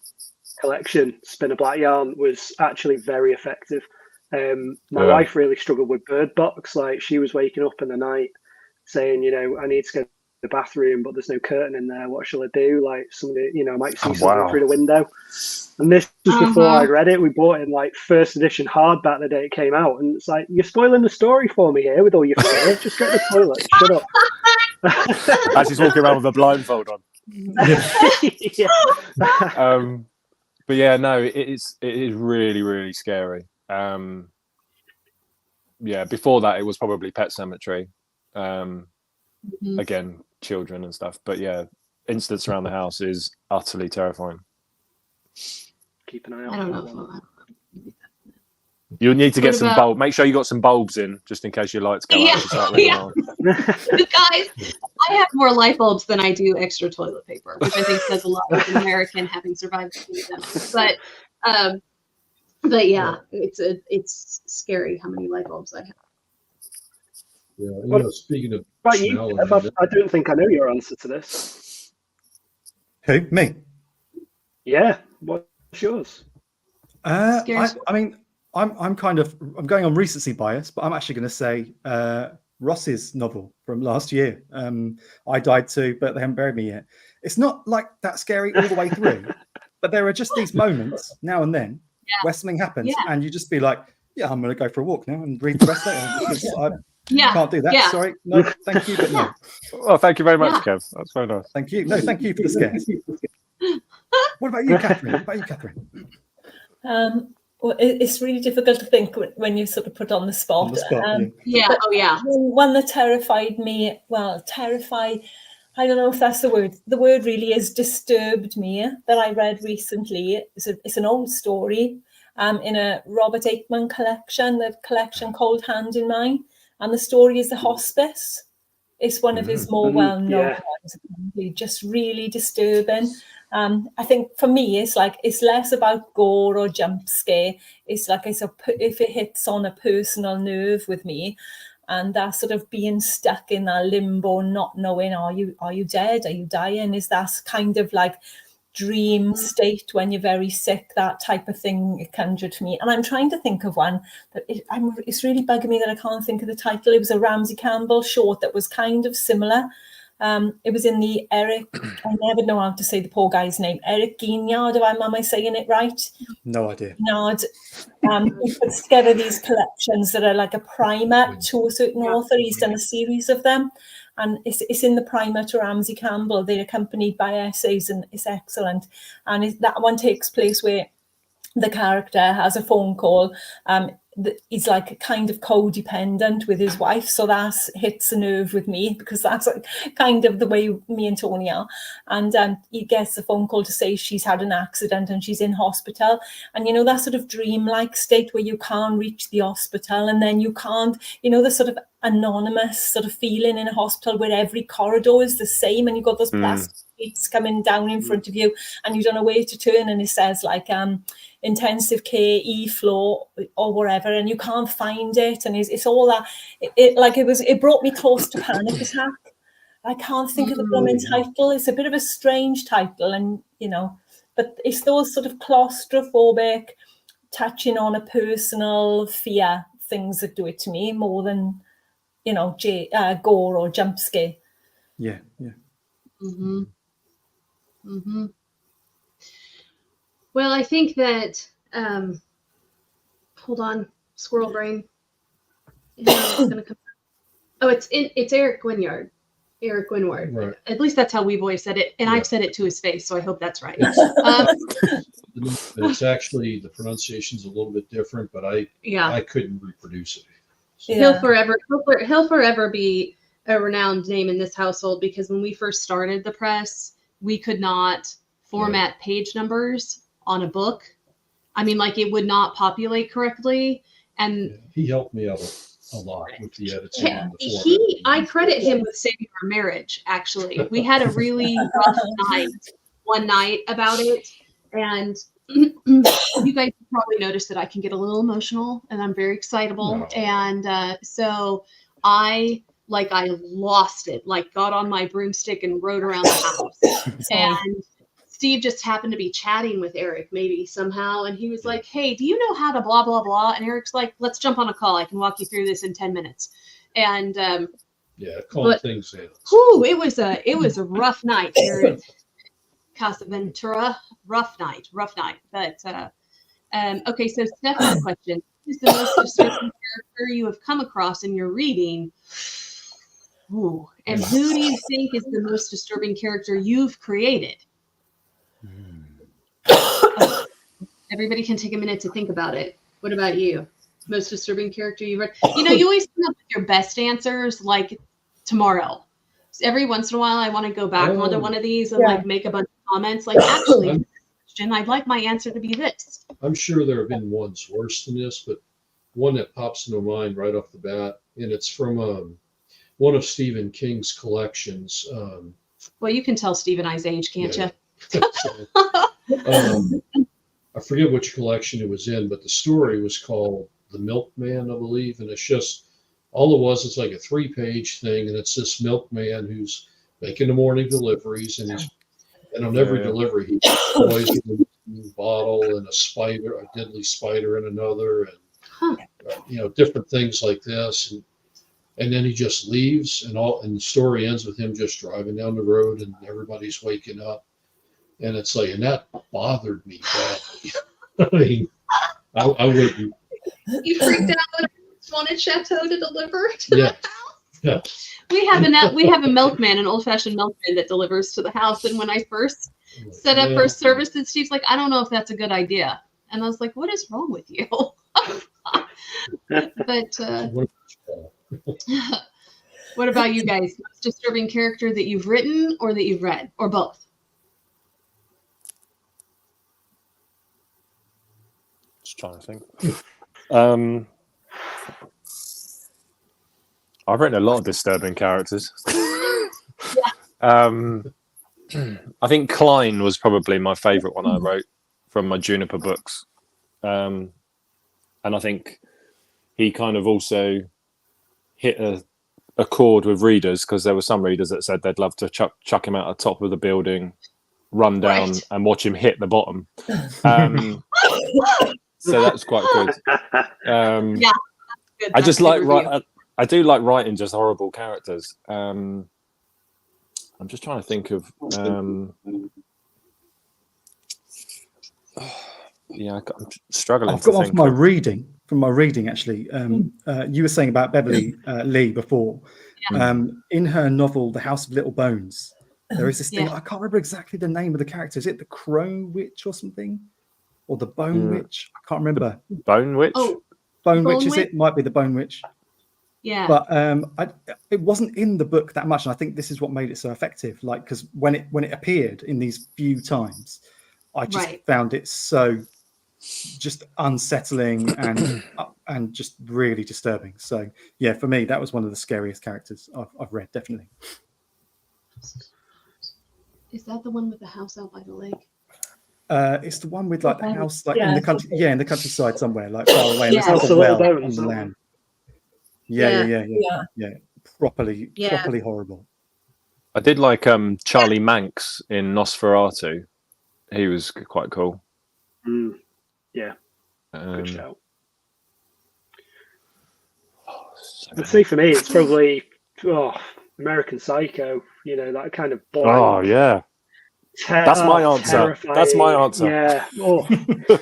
collection, Spin a Black Yarn, was actually very effective. My wife really struggled with Bird Box. Like, she was waking up in the night saying, you know, I need to go to the bathroom, but there's no curtain in there. What shall I do? Like, somebody, you know, I might see something through the window. And this was before I'd read it. We bought it in like first edition hardback the day it came out. And it's like, you're spoiling the story for me here with all your fear. Just go to the toilet. Shut up. As he's walking around with a blindfold on. But yeah, no, it is really, really scary. Yeah, before that it was probably Pet Cemetery. Again, children and stuff. But yeah, Incidents Around the House is utterly terrifying. Keep an eye out. I don't know. You'll need to get some bulbs. Make sure you got some bulbs in, just in case your lights go out. Guys, I have more light bulbs than I do extra toilet paper, which I think says a lot as an American having survived the pandemic. But yeah, it's scary how many light bulbs I have. Yeah, you know, speaking of smell, I don't think I know your answer to this. Who? Me? Yeah. What's yours? I mean, I'm going on recency bias, but I'm actually going to say Ross's novel from last year. I Died Too, but they haven't buried me yet. It's not like that scary all the way through, but there are just these moments now and then where something happens, and you just be like, yeah, I'm going to go for a walk now and read the rest later because I can't do that. Sorry, no, thank you, but no. Well, thank you very much, Kev. That's very nice. Thank you. No, thank you for the scares. What about you, Catherine? Well, it's really difficult to think when you sort of put on the spot. One that terrified me, I don't know if that's the word. The word really is disturbed me, that I read recently. It's an old story in a Robert Aikman collection, the collection called Hand in Mine. And the story is The Hospice. It's one of his more well-known ones, just really disturbing. I think for me, it's less about gore or jump scare. It's like if it hits on a personal nerve with me, and that sort of being stuck in that limbo, not knowing, are you dead? Are you dying? Is that kind of like dream state when you're very sick, that type of thing it conjured for me. And I'm trying to think of one that it's really bugging me that I can't think of the title. It was a Ramsey Campbell short that was kind of similar. It was in the Eric, I never know how to say the poor guy's name, Eric Guignard, am I saying it right? No idea. Guignard. He puts together these collections that are like a primer to a certain author. He's done a series of them. And it's in the primer to Ramsey Campbell. They're accompanied by essays, and it's excellent. And that one takes place where the character has a phone call. He's like kind of codependent with his wife, so that hits a nerve with me, because that's kind of the way me and Tony are. And he gets a phone call to say she's had an accident and she's in hospital, and you know, that sort of dreamlike state where you can't reach the hospital, and then you can't, you know, the sort of anonymous sort of feeling in a hospital where every corridor is the same, and you've got those plastic sheets coming down in front of you, and you don't know where to turn, and it says like intensive care E floor or whatever, and you can't find it, and it's all that. It brought me close to panic attack. I can't think of the blooming title. It's a bit of a strange title, and you know, but it's those sort of claustrophobic, touching on a personal fear things that do it to me more than, you know, gore or jump scare. Yeah. Well, I think that, hold on, squirrel brain. It's gonna come. Oh, it's Eric Gwynward. Eric Gwynward. Right. At least that's how we've always said it, and I've said it to his face, so I hope that's right. It's actually, the pronunciation's a little bit different, but I couldn't reproduce it. So. He'll forever be a renowned name in this household, because when we first started the press, we could not format page numbers on a book. I mean, like, it would not populate correctly. And he helped me out a lot with the editing. I credit him with saving our marriage, actually. We had a really rough night one night about it. And you guys probably noticed that I can get a little emotional, and I'm very excitable. No. And so I lost it, like got on my broomstick and rode around the house. And Steve just happened to be chatting with Eric maybe somehow, and he was like, hey, do you know how to blah, blah, blah? And Eric's like, let's jump on a call. I can walk you through this in 10 minutes. And calm things in. It was a rough night here at Casa Ventura. Rough night. But okay, so Steph has a question. Who's the most disturbing character you have come across in your reading? Ooh. And who do you think is the most disturbing character you've created? Everybody can take a minute to think about it. What about you? Most disturbing character you've read? You know, you always come up with your best answers like tomorrow. So every once in a while, I want to go back onto one of these and like make a bunch of comments. Like, actually, I'd like my answer to be this. I'm sure there have been ones worse than this, but one that pops into mind right off the bat, and it's from one of Stephen King's collections. Well, you can tell Steve and I's age, can't you? I forget which collection it was in, but the story was called The Milkman, I believe. And it's just, all it was, it's like a 3-page thing. And it's this milkman who's making the morning deliveries. And on every delivery, he puts poison in a bottle, and a deadly spider in another, and different things like this. And then he just leaves, and the story ends with him just driving down the road, and everybody's waking up. And it's like, and that bothered me badly. I mean, I wouldn't. You freaked out when I wanted Chateau to deliver to the house? Yeah. We have a milkman, an old-fashioned milkman that delivers to the house. And when I first set up for service, and Steve's like, I don't know if that's a good idea. And I was like, what is wrong with you? But what about you guys? Most disturbing character that you've written or that you've read, or both? Just trying to think. I've written a lot of disturbing characters. I think Klein was probably my favourite one I wrote from my Juniper books. And I think he kind of also hit a chord with readers, because there were some readers that said they'd love to chuck him out the top of the building run down Right. and watch him hit the bottom. So that's quite good. Yeah, good. I just like review. I do like writing just horrible characters. I'm just trying to think of. Yeah, I'm struggling. I've got to one think from of... my reading actually. You were saying about Beverly Lee before. In her novel, The House of Little Bones, there is this thing. I can't remember exactly the name of the character. Is it the Crow Witch or something, or the Bone Witch? I can't remember. Bone Witch. Oh, Bone Witch is it? Might be the Bone Witch. Yeah. But it wasn't in the book that much, and I think this is what made it so effective. Like, because when it appeared in these few times, I just found it so just unsettling and just really disturbing. So yeah, for me, that was one of the scariest characters I've read, definitely. Is that the one with the house out by the lake? It's the one with like the house like in the country, in the countryside somewhere, like far away. And there's like a well on the land. Yeah. Properly horrible. I did like Charlie Manx in Nosferatu. He was quite cool. Yeah, good shout. I'd So say for me, it's probably American Psycho. You know, that kind of blank. Oh yeah, that's my answer. Terrifying. That's my answer. Yeah.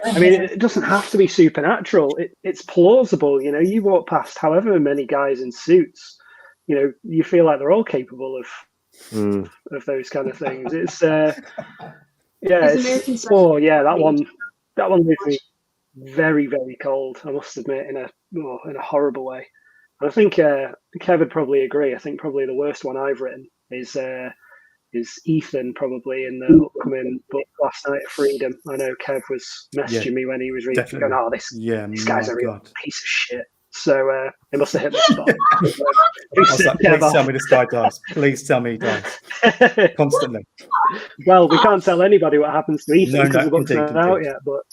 I mean, it doesn't have to be supernatural. It's plausible. You know, you walk past however many guys in suits. You know, you feel like they're all capable of those kind of things. It's American Psycho. That one leaves me very, very cold, I must admit, in a horrible way. And I think Kev would probably agree. I think probably the worst one I've written is Ethan, probably, in the upcoming book Last Night of Freedom. I know Kev was messaging me when he was reading, going, "Oh, this guy's a real piece of shit." So it must have hit the spot. Please tell me this guy dies. Please tell me he dies. Constantly. Well, we can't tell anybody what happens to Ethan because the book's not out yet, but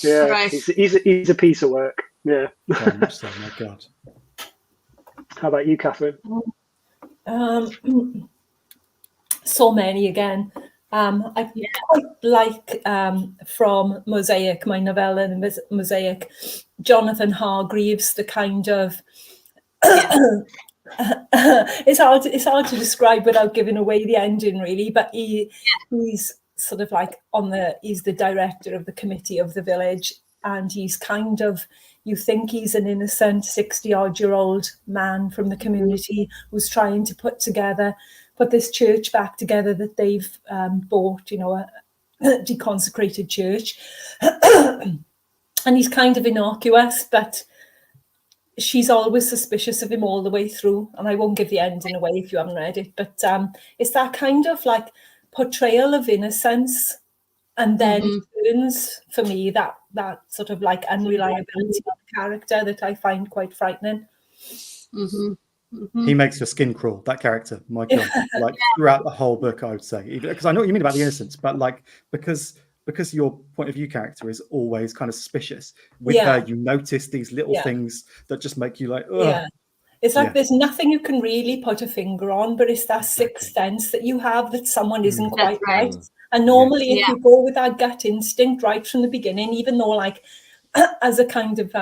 yeah, he's a piece of work. Yeah. Very much so, my God. How about you, Catherine? So many again. I quite like from Mosaic, my novella, Mosaic, Jonathan Hargreaves, the kind of it's hard to describe without giving away the ending, really. But he's sort of like he's the director of the committee of the village, and he's kind of, you think he's an innocent 60-odd-year-old man from the community who's trying to put this church back together that they've bought, you know, a deconsecrated church. And he's kind of innocuous, but she's always suspicious of him all the way through. And I won't give the ending away if you haven't read it, but it's that kind of like portrayal of innocence, and then turns, for me, that sort of like unreliability of character that I find quite frightening. He makes your skin crawl, that character. My God, like throughout the whole book, I would say, because I know what you mean about the innocence, but like because your point of view character is always kind of suspicious. With her, you notice these little things that just make you like, ugh. Yeah. It's like there's nothing you can really put a finger on, but it's that sixth sense that you have that someone isn't quite right. And normally, if you go with that gut instinct right from the beginning, even though, like, as a kind of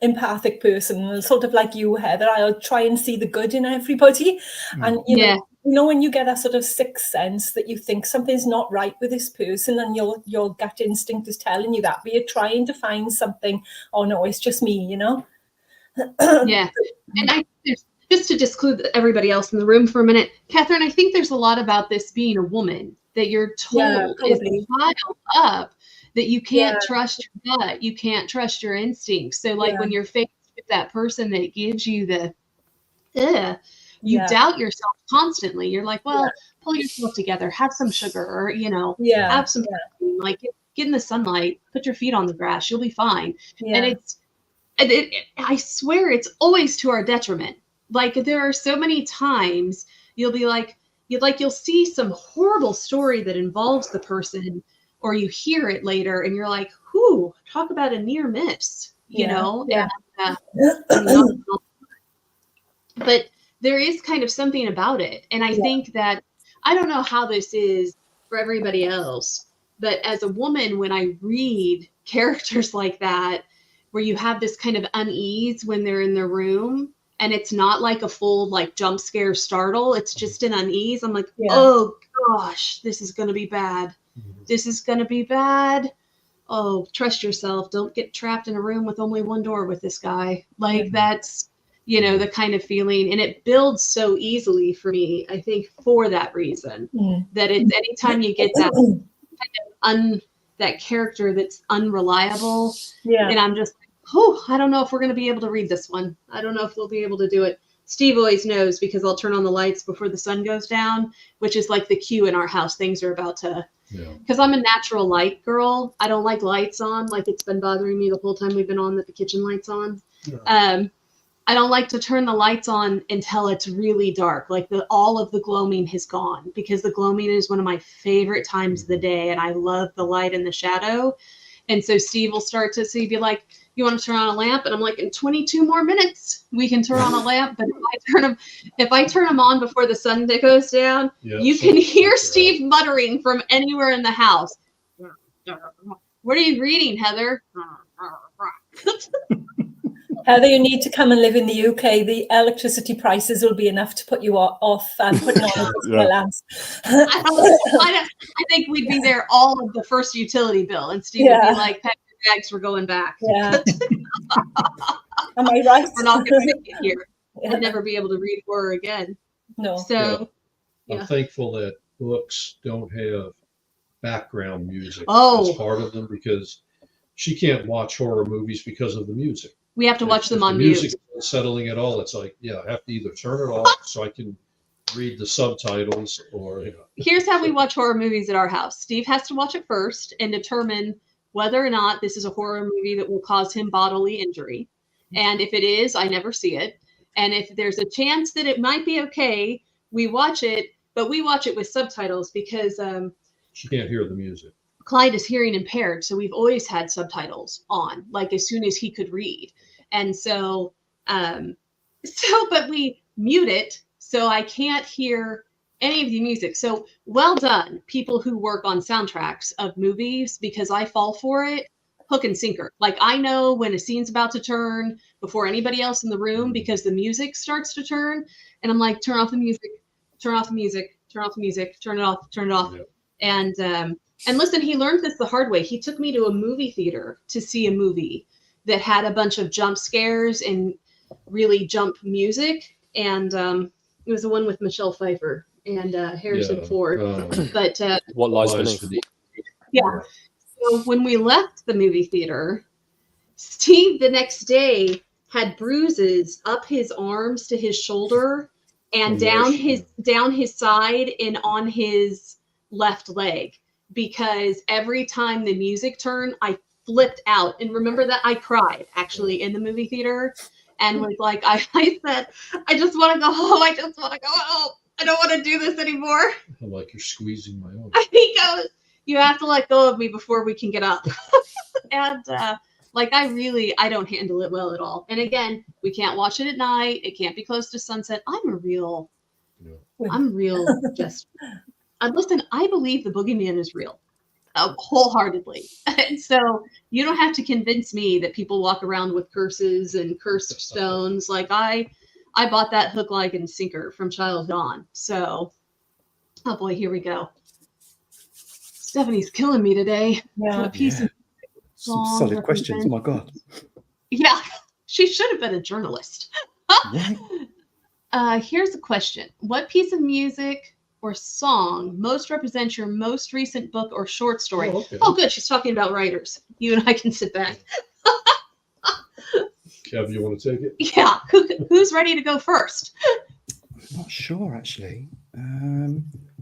empathic person, sort of like you, Heather, I'll try and see the good in everybody. And you know, when you get that sort of sixth sense that you think something's not right with this person, and your gut instinct is telling you that, but you're trying to find something. Oh no, it's just me, you know. And just to disclude everybody else in the room for a minute, Catherine, I think there's a lot about this being a woman that you're told is piled up, that you can't trust your gut, you can't trust your instincts. So like when you're faced with that person that gives you the you doubt yourself constantly. You're like, well, pull yourself together, have some sugar, or have some like get in the sunlight, put your feet on the grass, you'll be fine. And I swear it's always to our detriment. Like there are so many times you'll be like you'll see some horrible story that involves the person, or you hear it later and you're like, whew, talk about a near miss, you know? But there is kind of something about it. And I think that I don't know how this is for everybody else, but as a woman, when I read characters like that, where you have this kind of unease when they're in their room, and it's not like a full like jump scare startle, it's just an unease. I'm like, oh gosh, this is going to be bad. This is going to be bad. Oh, trust yourself. Don't get trapped in a room with only one door with this guy. Like that's, you know, the kind of feeling, and it builds so easily for me, I think, for that reason, that it's anytime you get that kind of that character that's unreliable, and I'm just, I don't know if we're going to be able to read this one. I don't know if we'll be able to do it. Steve always knows because I'll turn on the lights before the sun goes down, which is like the cue in our house. Things are about to, because I'm a natural light girl. I don't like lights on. Like it's been bothering me the whole time we've been on that the kitchen light's on. I don't like to turn the lights on until it's really dark. Like all of the gloaming has gone, because the gloaming is one of my favorite times of the day. And I love the light and the shadow. And so Steve will start to see, be like, you want to turn on a lamp? And I'm like, in 22 more minutes, we can turn on a lamp. But if I turn them on before the sun goes down, you can hear Steve muttering from anywhere in the house. What are you reading, Heather? Heather, you need to come and live in the UK. The electricity prices will be enough to put you off putting on the lamps. I think we'd be there all of the first utility bill, and Steve would be like, pack your bags, we're going back. Yeah. Am I right? We're not going to make it here. I'd never be able to read horror again. No. So I'm thankful that books don't have background music as part of them, because she can't watch horror movies because of the music. We have to watch them on mute. Music mute. Settling at all. It's like, I have to either turn it off so I can read the subtitles, or Here's how we watch horror movies at our house. Steve has to watch it first and determine whether or not this is a horror movie that will cause him bodily injury. And if it is, I never see it. And if there's a chance that it might be okay, we watch it, but we watch it with subtitles because she can't hear the music. Clyde is hearing impaired, so we've always had subtitles on, like as soon as he could read. And so, but we mute it, so I can't hear any of the music. So well done, people who work on soundtracks of movies, because I fall for it, hook and sinker. Like I know when a scene's about to turn before anybody else in the room, because the music starts to turn, and I'm like, turn off the music, turn off the music, turn off the music, turn it off, turn it off. Yeah. And listen, he learned this the hard way. He took me to a movie theater to see a movie that had a bunch of jump scares and really jump music. And it was the one with Michelle Pfeiffer and Harrison Ford. But What Lies Beneath? Yeah. So when we left the movie theater, Steve the next day had bruises up his arms to his shoulder and down his side and on his left leg. Because every time the music turned, I flipped out. And remember that I cried actually in the movie theater and was like, I said, I just want to go home. I just want to go home. I don't want to do this anymore. I'm like, you're squeezing my arm. He goes, you have to let go of me before we can get up. And like, I don't handle it well at all. And again, we can't watch it at night. It can't be close to sunset. I'm real just... listen, I believe the boogeyman is real, wholeheartedly. And so you don't have to convince me that people walk around with curses and cursed stones. Like I bought that hook, line, and sinker from childhood on. So, oh boy, here we go. Stephanie's killing me today. Yeah. Some solid questions. Oh my God. Yeah, she should have been a journalist. Here's a question. What piece of music or song most represents your most recent book or short story? Oh, good. She's talking about writers. You and I can sit back. Kev, you want to take it? Yeah. Who's ready to go first? I'm not sure, actually.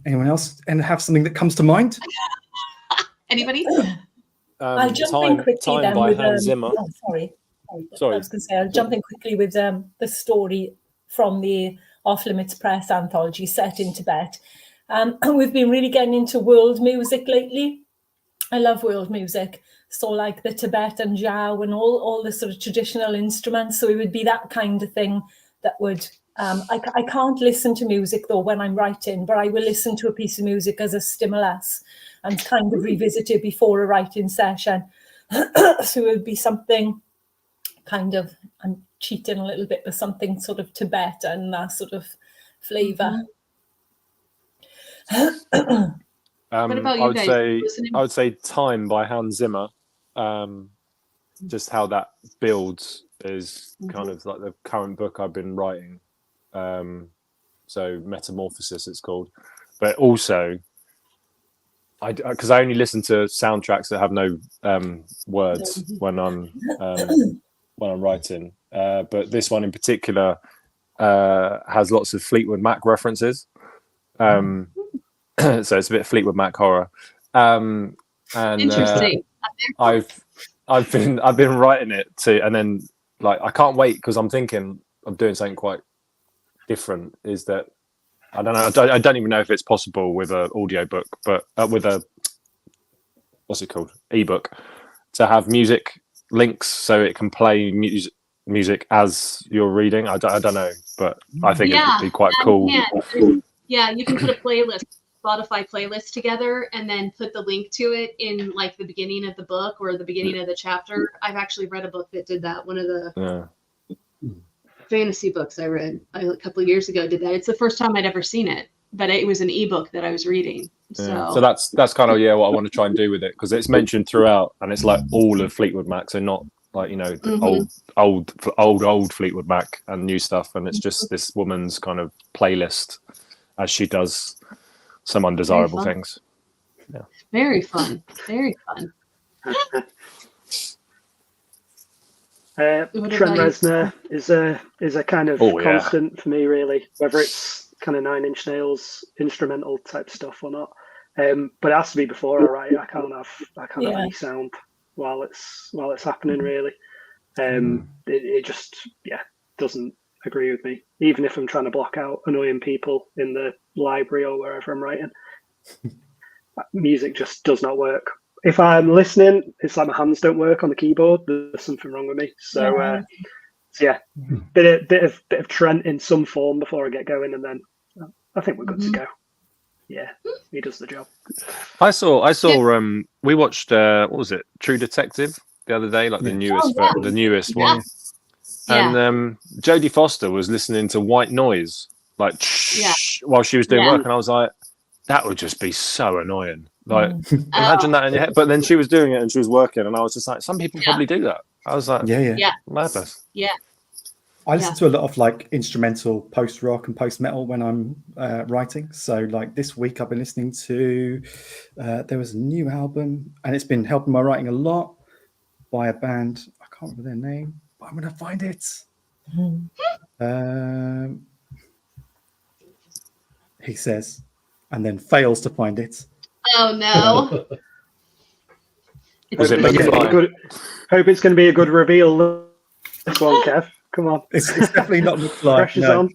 Anyone else and have something that comes to mind? Anybody? I'll jump in quickly then by with Hans Zimmer. Oh, sorry. I Sorry. was going to say I'll jump in quickly with the story from the Off Limits Press anthology set in Tibet. And we've been really getting into world music lately. I love world music. So like the Tibetan jiao and all the sort of traditional instruments. So it would be that kind of thing that would I can't listen to music though when I'm writing, but I will listen to a piece of music as a stimulus and kind of revisit it before a writing session. So it would be something kind of, I'm cheating a little bit, with something sort of Tibetan, that sort of flavour. What about you guys? I would say Time by Hans Zimmer. Just how that builds is kind of like the current book I've been writing. So Metamorphosis it's called. But also, because I only listen to soundtracks that have no words when I'm writing. But this one in particular has lots of Fleetwood Mac references. So it's a bit of Fleetwood Mac horror. And Interesting. I've been writing it too, and then like I can't wait because I'm thinking I'm doing something quite different. Is that I don't know. I don't even know if it's possible with an audiobook, but with a what's it called, ebook, to have music links so it can play music as you're reading. I don't know, but I think it would be quite cool. Yeah, you can put a playlist, Spotify playlist together, and then put the link to it in like the beginning of the book or the beginning of the chapter. I've actually read a book that did that. One of the fantasy books I read a couple of years ago did that. It's the first time I'd ever seen it, but it was an ebook that I was reading. So that's kind of what I want to try and do with it, because it's mentioned throughout, and it's like all of Fleetwood Mac, so not like old Fleetwood Mac and new stuff, and it's just this woman's kind of playlist as she does some undesirable things. Yeah. Very fun. Very fun. Trent Reznor is a kind of constant for me, really, whether it's kind of Nine Inch Nails instrumental type stuff or not. But it has to be before I write. I can't have any sound while it's happening, really. It just doesn't agree with me, even if I'm trying to block out annoying people in the library or wherever I'm writing. Music just does not work. If I'm listening, it's like my hands don't work on the keyboard. There's something wrong with me. So bit of Trent in some form before I get going, and then I think we're good to go. Yeah, he does the job. I saw. We watched what was it, True Detective, the other day, like the newest one. And Jodie Foster was listening to white noise, like while she was doing work, and I was like, that would just be so annoying. Like, imagine that in your head. But then she was doing it and she was working, and I was just like, some people probably do that. I was like, madness. Yeah. I listen to a lot of like instrumental post rock and post metal when I'm writing. So like this week I've been listening to there was a new album, and it's been helping my writing a lot, by a band. I can't remember their name, but I'm gonna find it. He says, and then fails to find it. Oh no. Was it good? Hope it's going to be a good reveal. This one, Kev. Come on. It's definitely not McFly. Pressure's on.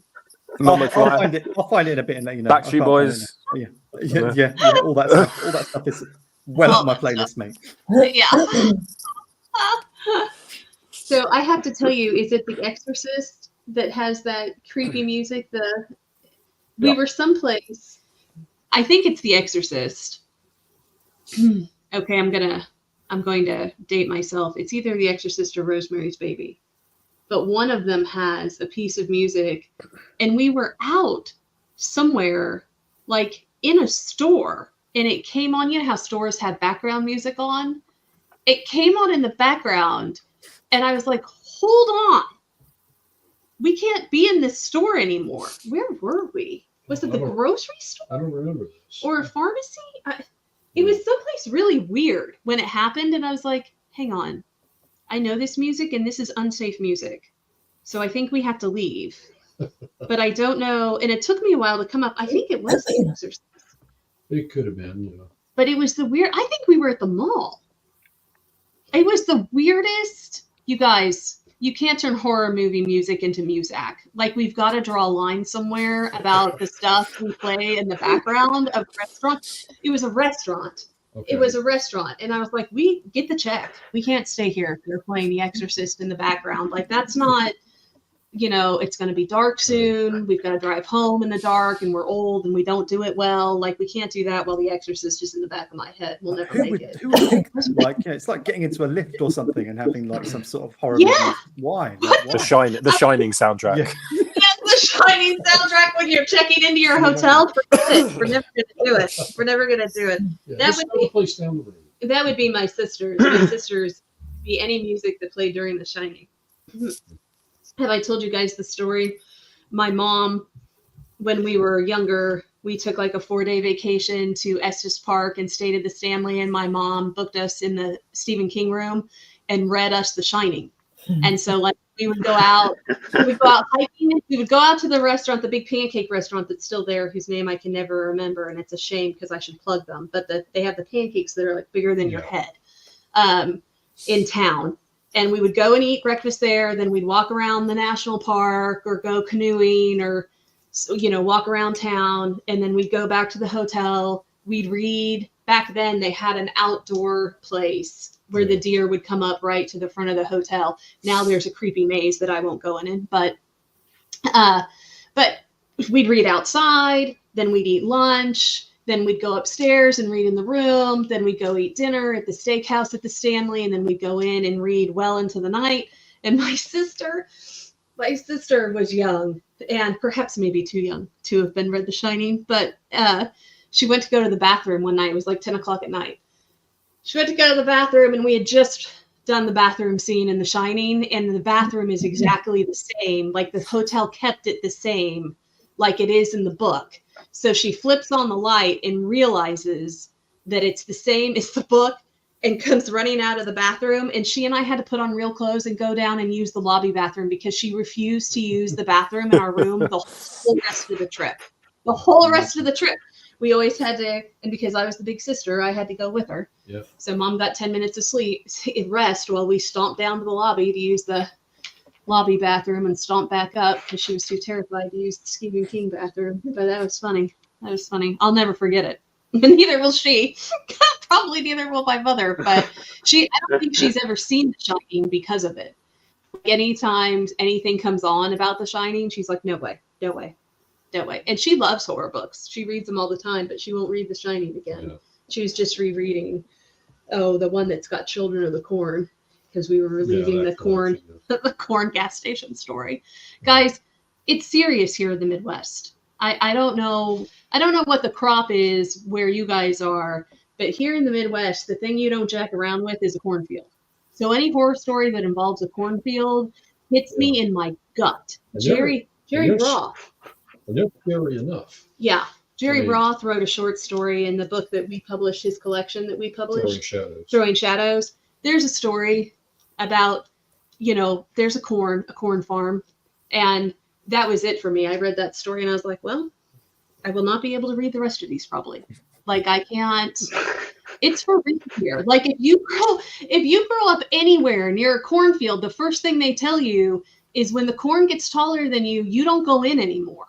Not I'll find it in a bit and let you know. Backstreet Boys. Yeah, all that stuff. All that stuff is well up my playlist, mate. Yeah. So I have to tell you, is it The Exorcist that has that creepy music? We were someplace. I think it's The Exorcist. Okay, I'm going to date myself. It's either The Exorcist or Rosemary's Baby. But one of them has a piece of music, and we were out somewhere, like in a store, and it came on. You know how stores have background music on? It came on in the background, and I was like, hold on. We can't be in this store anymore. Where were we? Was it the grocery store? I don't remember this. Or a pharmacy? It was someplace really weird when it happened, and I was like, hang on. I know this music, and this is unsafe music. So I think we have to leave. But I don't know. And it took me a while to come up. I think it was The Exorcist. It could have been, But it was I think we were at the mall. It was the weirdest. You guys, you can't turn horror movie music into Muzak. Like, we've got to draw a line somewhere about the stuff we play in the background of a restaurant. It was a restaurant. Okay. It was a restaurant. And I was like, we get the check. We can't stay here if they're playing The Exorcist in the background. Like, that's not you know, it's going to be dark soon. We've got to drive home in the dark, and we're old and we don't do it well. Like, we can't do that while The Exorcist is in the back of my head. We'll never make it. Who would think that? Like, you know, it's like getting into a lift or something and having like some sort of horror Yeah. movie. Why? Like, why? The Shining soundtrack. Yeah. The Shining soundtrack when you're checking into your hotel. Forget it. We're never going to do it. We're never going to do it. Yeah, That just would go be- to a place down the road. That would be my sisters. My sisters be any music that played during The Shining. Have I told you guys the story? My mom, when we were younger, we took like a 4-day vacation to Estes Park and stayed at the Stanley, and my mom booked us in the Stephen King room and read us The Shining. And so like we would go out hiking. We would go out to the restaurant, the big pancake restaurant that's still there, whose name I can never remember, and it's a shame because I should plug them. But they have the pancakes that are like bigger than your head, in town. And we would go and eat breakfast there. Then we'd walk around the national park or go canoeing or, you know, walk around town. And then we'd go back to the hotel. We'd read. Back then they had an outdoor place where the deer would come up right to the front of the hotel. Now there's a creepy maze that I won't go in, but we'd read outside, then we'd eat lunch, then we'd go upstairs and read in the room, then we'd go eat dinner at the steakhouse at the Stanley, and then we'd go in and read well into the night. And my sister was young and perhaps maybe too young to have been read The Shining, but she went to go to the bathroom one night. It was like 10 o'clock at night. She went to go to the bathroom, and we had just done the bathroom scene in The Shining, and the bathroom is exactly the same. Like, the hotel kept it the same, like it is in the book. So she flips on the light and realizes that it's the same as the book and comes running out of the bathroom. And she and I had to put on real clothes and go down and use the lobby bathroom because she refused to use the bathroom in our room the whole rest of the trip. The whole rest of the trip. We always had to, and because I was the big sister, I had to go with her. Yeah. So mom got 10 minutes of rest while we stomped down to the lobby to use the lobby bathroom and stomp back up because she was too terrified to use the Stephen King bathroom. But that was funny. I'll never forget it. Neither will she. Probably neither will my mother. But I don't think she's ever seen The Shining because of it. Like, anytime anything comes on about The Shining, she's like, no way. And she loves horror books. She reads them all the time, but she won't read The Shining again. Yeah. She was just rereading, the one that's got Children of the Corn, because we were relieving the corn, the corn gas station story. Guys, it's serious here in the Midwest. I don't know what the crop is where you guys are, but here in the Midwest, the thing you don't jack around with is a cornfield. So any horror story that involves a cornfield hits me in my gut. Jerry Roth. And they're scary enough. Yeah. Jerry Roth wrote a short story in the book that we published, his collection that we published, Throwing Shadows. There's a story about, there's a corn farm. And that was it for me. I read that story and I was like, well, I will not be able to read the rest of these probably. Like, I can't. It's for real here. Like, if you grow up anywhere near a cornfield, the first thing they tell you is when the corn gets taller than you, you don't go in anymore.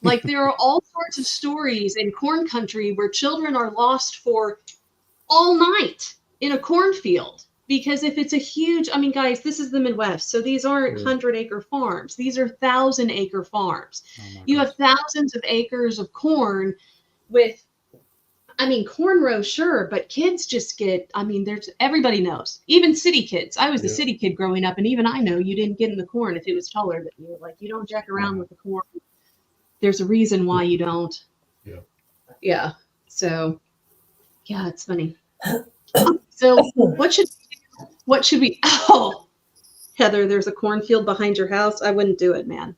Like, there are all sorts of stories in corn country where children are lost for all night in a cornfield. Because if it's a huge, guys, this is the Midwest. So these aren't 100-acre farms. These are 1,000-acre farms. You have thousands of acres of corn with, corn rows, sure, but kids just get, everybody knows. Even city kids. I was a city kid growing up, and even I know you didn't get in the corn if it was taller than you. Like, you don't jack around with the corn. There's a reason why you don't. Yeah. Yeah. So, yeah, it's funny. So what should we, Heather, there's a cornfield behind your house. I wouldn't do it, man.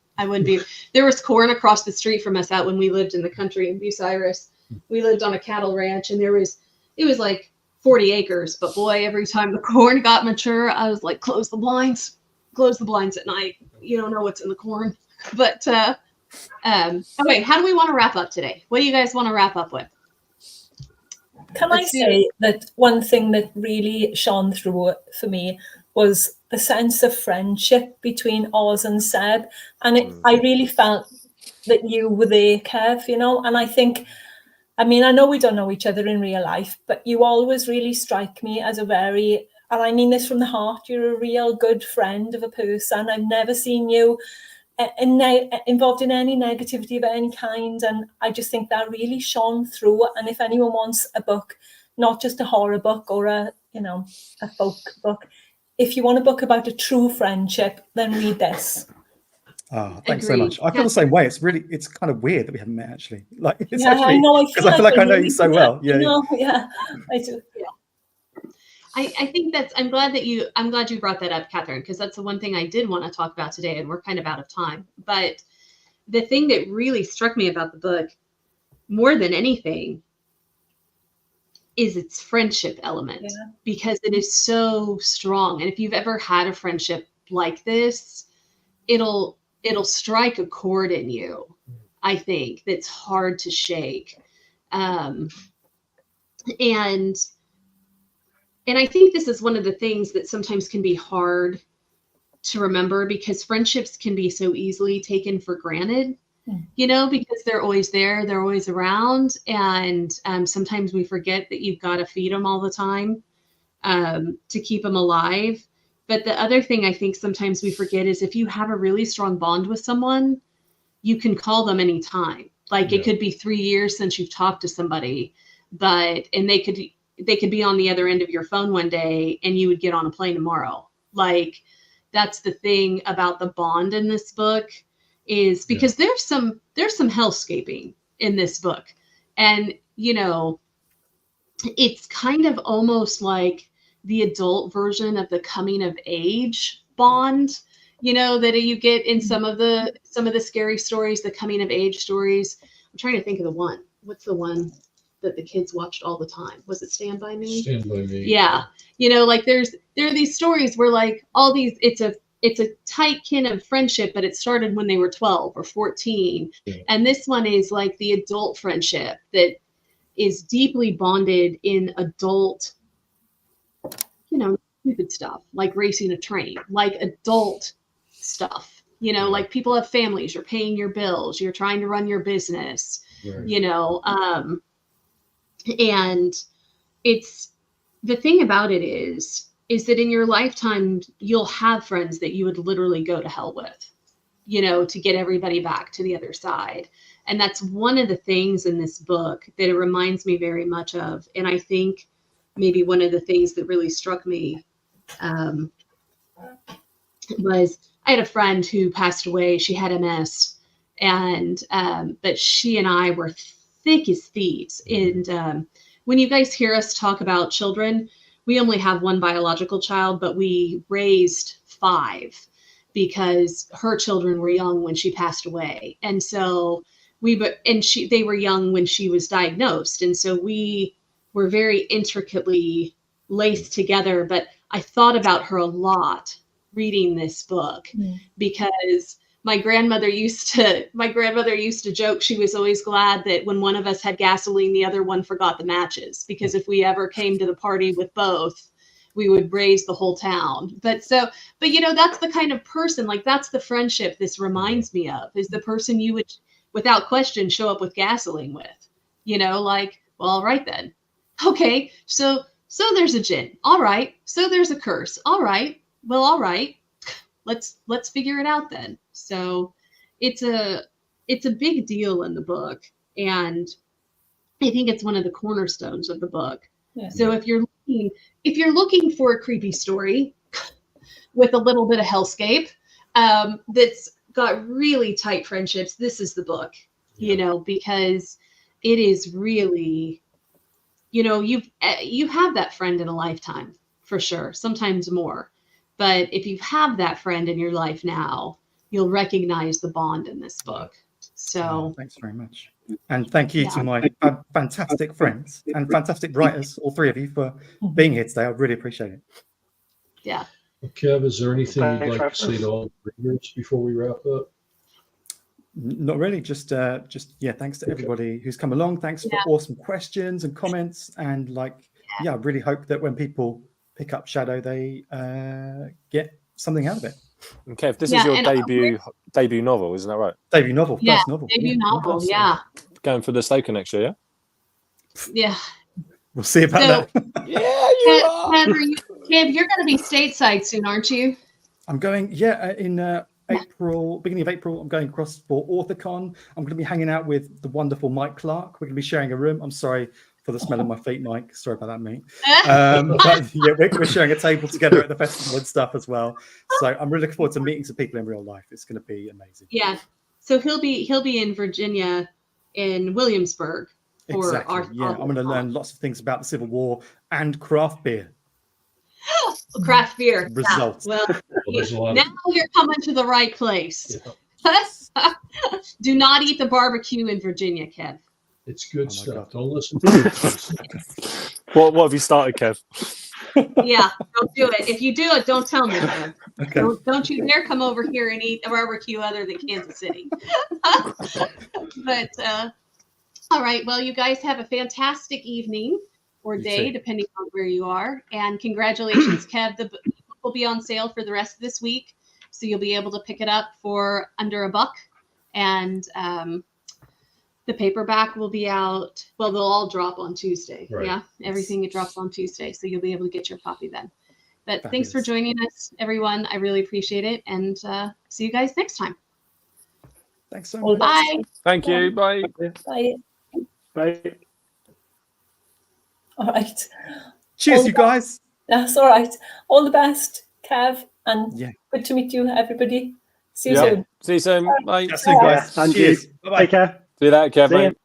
There was corn across the street from us out when we lived in the country in Bucyrus. We lived on a cattle ranch, and it was like 40 acres, but boy, every time the corn got mature, I was like, close the blinds at night. You don't know what's in the corn. But, okay, how do we want to wrap up today? What do you guys want to wrap up with? Can I say that one thing that really shone through for me was the sense of friendship between Oz and Seb. And I really felt that you were there, Kev, and I think, I know we don't know each other in real life, but you always really strike me as and I mean this from the heart, you're a real good friend of a person. I've never seen you involved in any negativity of any kind. And I just think that really shone through. And if anyone wants a book, not just a horror book or a folk book, if you want a book about a true friendship, then read this. Oh, thanks so Agreed. much. I feel the same way. It's kind of weird that we haven't met actually. Like, it's Yeah, actually, I know. because I feel like I know you so well. Yeah. Yeah, I do. I think I'm glad you brought that up, Catherine, because that's the one thing I did want to talk about today, and we're kind of out of time. But the thing that really struck me about the book more than anything is its friendship element, because it is so strong. And if you've ever had a friendship like this, it'll strike a chord in you, I think, that's hard to shake. And I think this is one of the things that sometimes can be hard to remember, because friendships can be so easily taken for granted, because they're always there, they're always around. And sometimes we forget that you've got to feed them all the time to keep them alive. But the other thing I think sometimes we forget is if you have a really strong bond with someone, you can call them anytime. Like it could be 3 years since you've talked to somebody, and they could be on the other end of your phone one day and you would get on a plane tomorrow. Like, that's the thing about the bond in this book, is because there's some hellscaping in this book. And, it's kind of almost like the adult version of the coming of age bond, that you get in some of the scary stories, the coming of age stories. I'm trying to think of the one. What's the one that the kids watched all the time? Was it Stand By Me? Stand By Me. Yeah. Like there are these stories where like all these, it's a tight kin of friendship, but it started when they were 12 or 14. Yeah. And this one is like the adult friendship that is deeply bonded in adult, stupid stuff, like racing a train, like adult stuff, like people have families, you're paying your bills, you're trying to run your business, right. And it's, the thing about it is that in your lifetime, you'll have friends that you would literally go to hell with, to get everybody back to the other side. And that's one of the things in this book that it reminds me very much of. And I think maybe one of the things that really struck me was I had a friend who passed away. She had MS, and but she and I were thick as thieves. And when you guys hear us talk about children, we only have one biological child, but we raised 5 because her children were young when she passed away. And so they were young when she was diagnosed. And so we were very intricately laced together. But I thought about her a lot reading this book, because my grandmother used to joke she was always glad that when one of us had gasoline, the other one forgot the matches, because if we ever came to the party with both, we would raise the whole town. But that's the kind of person, like that's the friendship this reminds me of, is the person you would without question show up with gasoline with, like, well, all right then. Okay, so there's a djinn. All right. So there's a curse. All right. Well, all right. Let's figure it out then. So it's a big deal in the book, and I think it's one of the cornerstones of the book. Yeah. So if you're looking for a creepy story with a little bit of hellscape, that's got really tight friendships, this is the book. Because it is really, you have that friend in a lifetime for sure, sometimes more. But if you have that friend in your life now, you'll recognize the bond in this book. So thanks very much. And thank you to my fantastic friends and fantastic writers, all 3 of you, for being here today. I really appreciate it. Yeah. Well, Kev, is there anything you'd like to say to all the readers before we wrap up? Not really. Just thanks to everybody who's come along. Thanks for awesome questions and comments. And I really hope that when people pick up Shadow, they get something out of it. And Kev, this is your debut novel, isn't that right? Debut novel, first novel. Debut novel, yeah. Going for the Stoker next year, yeah? We'll see about that. Yeah, you are. Kev, you're going to be stateside soon, aren't you? I'm going, in beginning of April, I'm going across for AuthorCon. I'm going to be hanging out with the wonderful Mike Clark. We're going to be sharing a room. I'm sorry for the smell of my feet, Mike. Sorry about that, mate. But yeah, we're sharing a table together at the festival and stuff as well. So I'm really looking forward to meeting some people in real life. It's going to be amazing. Yeah. So he'll be in Virginia, in Williamsburg. Exactly. I'm going to learn lots of things about the Civil War and craft beer. Craft beer. Results. Yeah. Well, Well, now you're coming to the right place. yeah, Do not eat the barbecue in Virginia, Kev. it's good my stuff. God. Don't listen to it. What have you started, Kev? Yeah, don't do it. If you do it, don't tell me, Kev. Okay. Don't you dare come over here and eat a barbecue other than Kansas City. But all right, well, you guys have a fantastic evening or You day, too. depending on where you are. And congratulations, Kev. The book will be on sale for the rest of this week, so you'll be able to pick it up for under $1. And the paperback will be out. Well, they'll all drop on Tuesday. Right. Yeah, everything it drops on Tuesday, so you'll be able to get your copy then. But thanks for Fabulous. joining us, everyone. I really appreciate it, and see you guys next time. Thanks so All much. the best. Bye. Thank you. Bye. Bye. Bye. All right. Cheers, All you guys. That's all right. All the best, Kev, and Yeah. good to meet you, everybody. See you Yeah. soon. See you soon. Bye. That's it, guys. Yeah, and Cheers. you. Bye-bye. Take care. See you later, Kev. See ya. Mate.